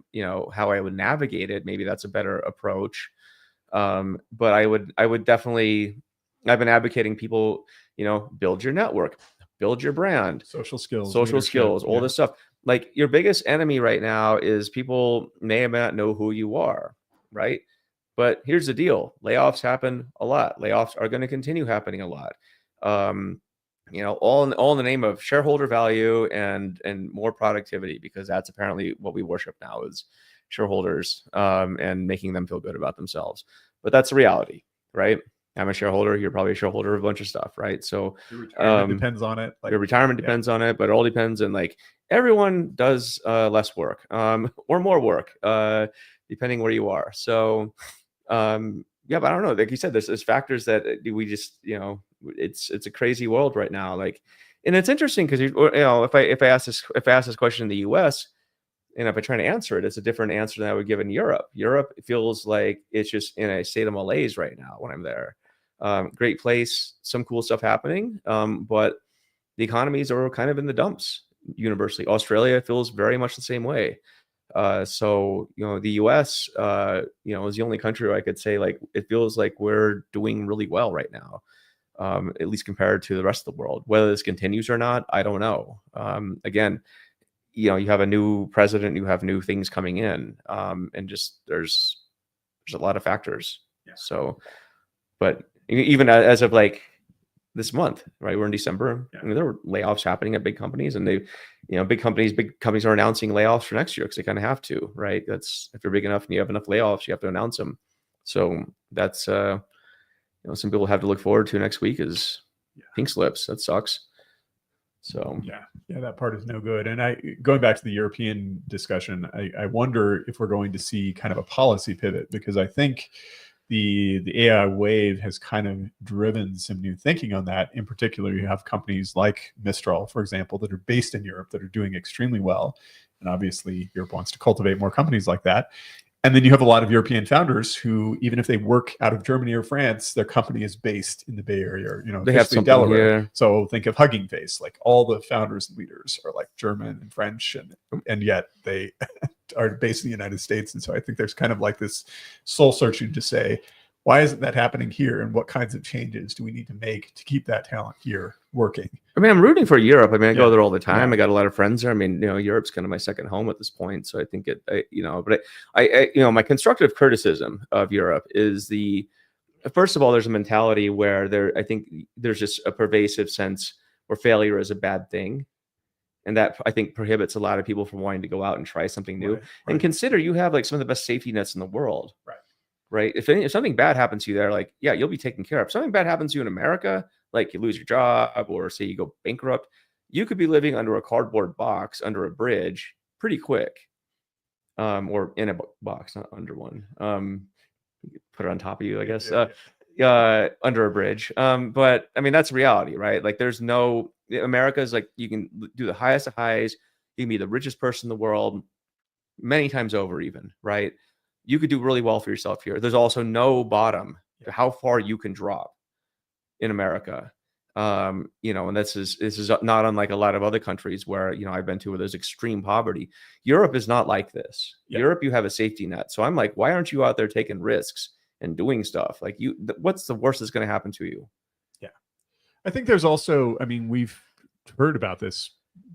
how I would navigate it. Maybe that's a better approach. But I would definitely, I've been advocating people, build your network, build your brand, social skills, all this stuff. Like your biggest enemy right now is people may or may not know who you are, right? But here's the deal: layoffs happen a lot. Layoffs are going to continue happening a lot. All in the name of shareholder value and more productivity, because that's apparently what we worship now is shareholders and making them feel good about themselves. But that's the reality, right? I'm a shareholder. You're probably a shareholder of a bunch of stuff, right? So your retirement depends on it. Your retirement depends on it, but it all depends on like everyone does less work or more work depending where you are. So but I don't know. Like you said, there's factors that we just it's a crazy world right now. Like, and it's interesting because if I ask this question in the U.S. and if I try to answer it, it's a different answer than I would give in Europe. Europe feels like it's just in a state of malaise right now when I'm there. Great place, some cool stuff happening, but the economies are kind of in the dumps universally. Australia feels very much the same way. So the U.S. Is the only country where I could say like it feels like we're doing really well right now, at least compared to the rest of the world. Whether this continues or not, I don't know. Again, you have a new president, you have new things coming in, and just there's a lot of factors. Yeah. So, but even as of like this month, right? We're in December. Yeah. I mean, there were layoffs happening at big companies, and they, big companies are announcing layoffs for next year because they kind of have to, right? That's if you're big enough and you have enough layoffs, you have to announce them. So that's some people have to look forward to next week is pink slips. That sucks. So yeah, that part is no good. And going back to the European discussion, I wonder if we're going to see kind of a policy pivot, because I think the AI wave has kind of driven some new thinking on that. In particular, you have companies like Mistral, for example, that are based in Europe that are doing extremely well. And obviously, Europe wants to cultivate more companies like that. And then you have a lot of European founders who, even if they work out of Germany or France, their company is based in the Bay Area, or, they have something Delaware. Here. So think of Hugging Face, like all the founders and leaders are like German and French, and yet they are based in the United States. And so I think there's kind of like this soul searching to say, why isn't that happening here? And what kinds of changes do we need to make to keep that talent here working? I mean, I'm rooting for Europe. I mean, I go there all the time. I got a lot of friends there. I mean, Europe's kind of my second home at this point. So I think my constructive criticism of Europe is first of all, there's a mentality where I think there's just a pervasive sense where failure is a bad thing. And that I think prohibits a lot of people from wanting to go out and try something new. Right. And consider you have like some of the best safety nets in the world. Right. If something bad happens to you there, like, yeah, you'll be taken care of. If something bad happens to you in America, like you lose your job or say you go bankrupt, you could be living under a cardboard box under a bridge pretty quick, or in a box, not under one. Put it on top of you, I guess, under a bridge. But I mean, that's reality, right? Like America is like, you can do the highest of highs. You can be the richest person in the world many times over even, right? You could do really well for yourself here. There's also no bottom to how far you can drop in America. And this is not unlike a lot of other countries where, I've been to where there's extreme poverty. Europe is not like this. Yeah. Europe, you have a safety net. So I'm like, why aren't you out there taking risks and doing stuff? Like what's the worst that's going to happen to you? Yeah. I think there's also, I mean, we've heard about this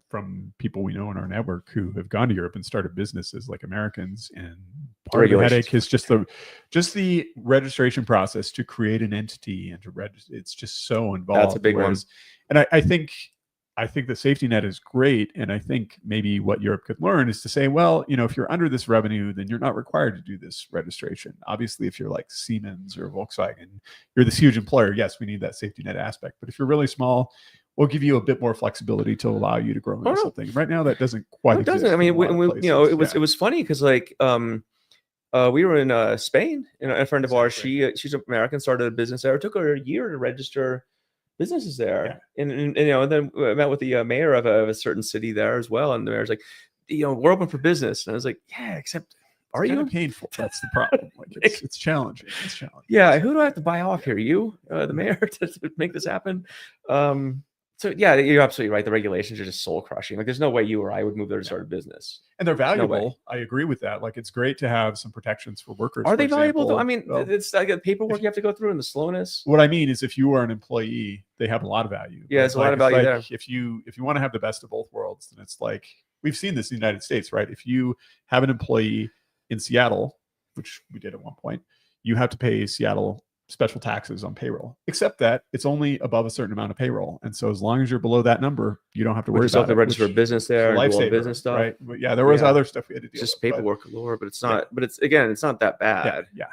from people we know in our network who have gone to Europe and started businesses like Americans, and part of the headache is just the registration process to create an entity and to register. It's just so involved. That's a big one. And I think the safety net is great, and I think maybe what Europe could learn is to say, well, if you're under this revenue, then you're not required to do this registration. Obviously, if you're like Siemens or Volkswagen, you're this huge employer. Yes, we need that safety net aspect. But if you're really small, will give you a bit more flexibility to allow you to grow into something. Right now, that doesn't quite exist. It doesn't. I mean, it was funny because like we were in Spain, and a friend of ours, she's American, started a business there. It took her a year to register businesses there, and then I met with the mayor of a certain city there as well, and the mayor's like, we're open for business, and I was like, yeah, except are you painful? That's the problem. Like it's challenging. It's challenging. Yeah, who do I have to buy off here? You, the mayor, to make this happen? So yeah, you're absolutely right. The regulations are just soul crushing. Like there's no way you or I would move there to start a business. And they're valuable. No, I agree with that. Like it's great to have some protections for workers. Are they valuable though? I mean, it's like the paperwork you have to go through and the slowness. What I mean is if you are an employee, they have a lot of value. Yeah, there's a lot of value there. If you want to have the best of both worlds, then it's like we've seen this in the United States, right? If you have an employee in Seattle, which we did at one point, you have to pay Seattle special taxes on payroll, except that it's only above a certain amount of payroll. And so as long as you're below that number, you don't have to worry about it. Register a business there, and do all business stuff. Right? But yeah, there was other stuff we had to deal with. Just paperwork galore, but it's not, but it's not that bad. Yeah.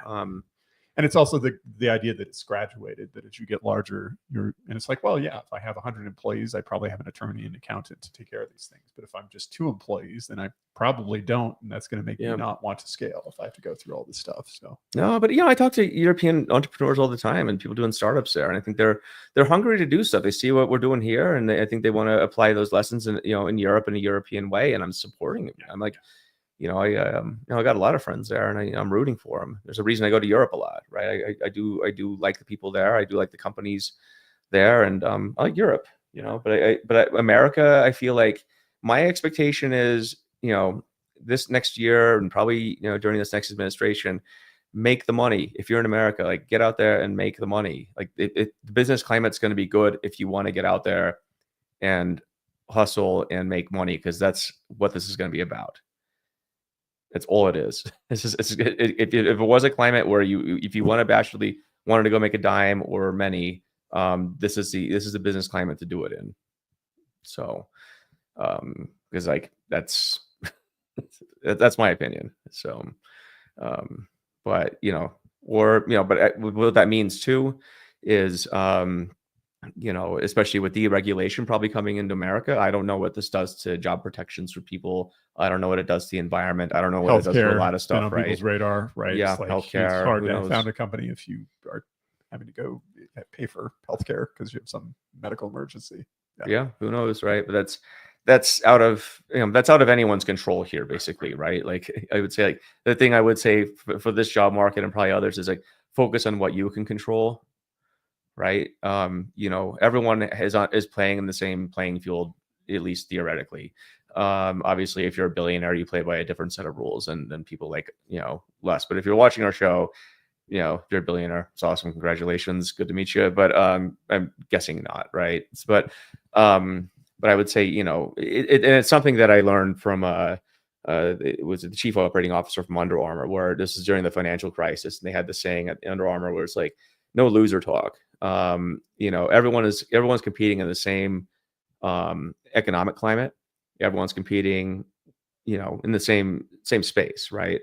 And it's also the idea that it's graduated, that as you get larger, and it's like, well, yeah, if I have 100 employees, I probably have an attorney and accountant to take care of these things. But if I'm just 2 employees, then I probably don't. And that's going to make me not want to scale if I have to go through all this stuff. So no, but I talk to European entrepreneurs all the time and people doing startups there. And I think they're hungry to do stuff. They see what we're doing here. And I think they want to apply those lessons in Europe in a European way. And I'm supporting it. I'm like, I got a lot of friends there, and I'm rooting for them. There's a reason I go to Europe a lot, right? I do like the people there. I do like the companies there, and I like Europe, But America, I feel like my expectation is, this next year and probably during this next administration, make the money. If you're in America, like get out there and make the money. Like the business climate's going to be good if you want to get out there and hustle and make money, because that's what this is going to be about. That's all it is. If it was a climate where if you bashfully wanted to go make a dime or many, this is the business climate to do it in. So, because like that's my opinion. So, but what that means too is especially with deregulation probably coming into America, I don't know what this does to job protections for people. I don't know what it does to the environment. I don't know what it does to a lot of stuff, right? People's radar, right? Yeah, like, healthcare. It's hard to found a company if you are having to go pay for healthcare because you have some medical emergency. Yeah, who knows, right? But that's out of anyone's control here, basically, right? Like I would say, like the thing I would say for this job market and probably others is like focus on what you can control. Right. Everyone is playing in the same playing field, at least theoretically. Obviously, if you're a billionaire, you play by a different set of rules than people like, less. But if you're watching our show, if you're a billionaire, it's awesome. Congratulations. Good to meet you. But I'm guessing not. Right. But I would say, it's something that I learned from it was the chief operating officer from Under Armour, where this is during the financial crisis. And they had the saying at Under Armour where it's like, no loser talk. Everyone's competing in the same economic climate. Everyone's competing, in the same space, right?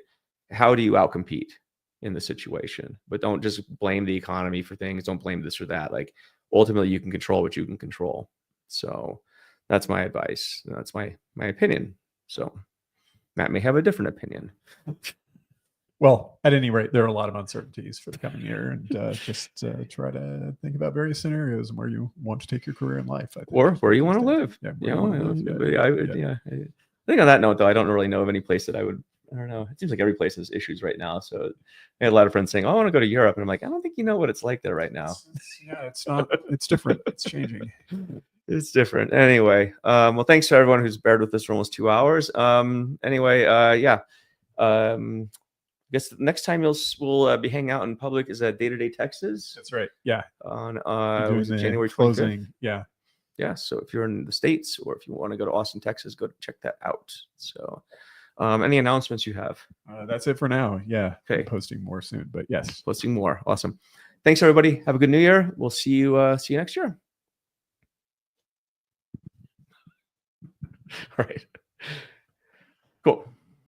How do you outcompete in the situation? But don't just blame the economy for things. Don't blame this or that. Like ultimately, you can control what you can control. So that's my advice. That's my opinion. So Matt may have a different opinion. Well, at any rate, there are a lot of uncertainties for the coming year, and just try to think about various scenarios and where you want to take your career in life, I think, or where you want to live. Yeah, I think on that note, though, I don't really know of any place that I would. I don't know. It seems like every place has issues right now. So I had a lot of friends saying, "Oh, I want to go to Europe," and I'm like, I don't think you know what it's like there right now. It's not. It's different. It's changing. It's different. Anyway, well, thanks to everyone who's bared with us for almost 2 hours. I guess the next time we'll be hanging out in public is at Day-to-Day Texas. That's right. Yeah. On January 25th. Closing. Yeah. Yeah. So if you're in the States or if you want to go to Austin, Texas, go check that out. So any announcements you have? That's it for now. Yeah. Okay. I'm posting more soon, but yes. Posting more. Awesome. Thanks, everybody. Have a good New Year. We'll see you next year. All right.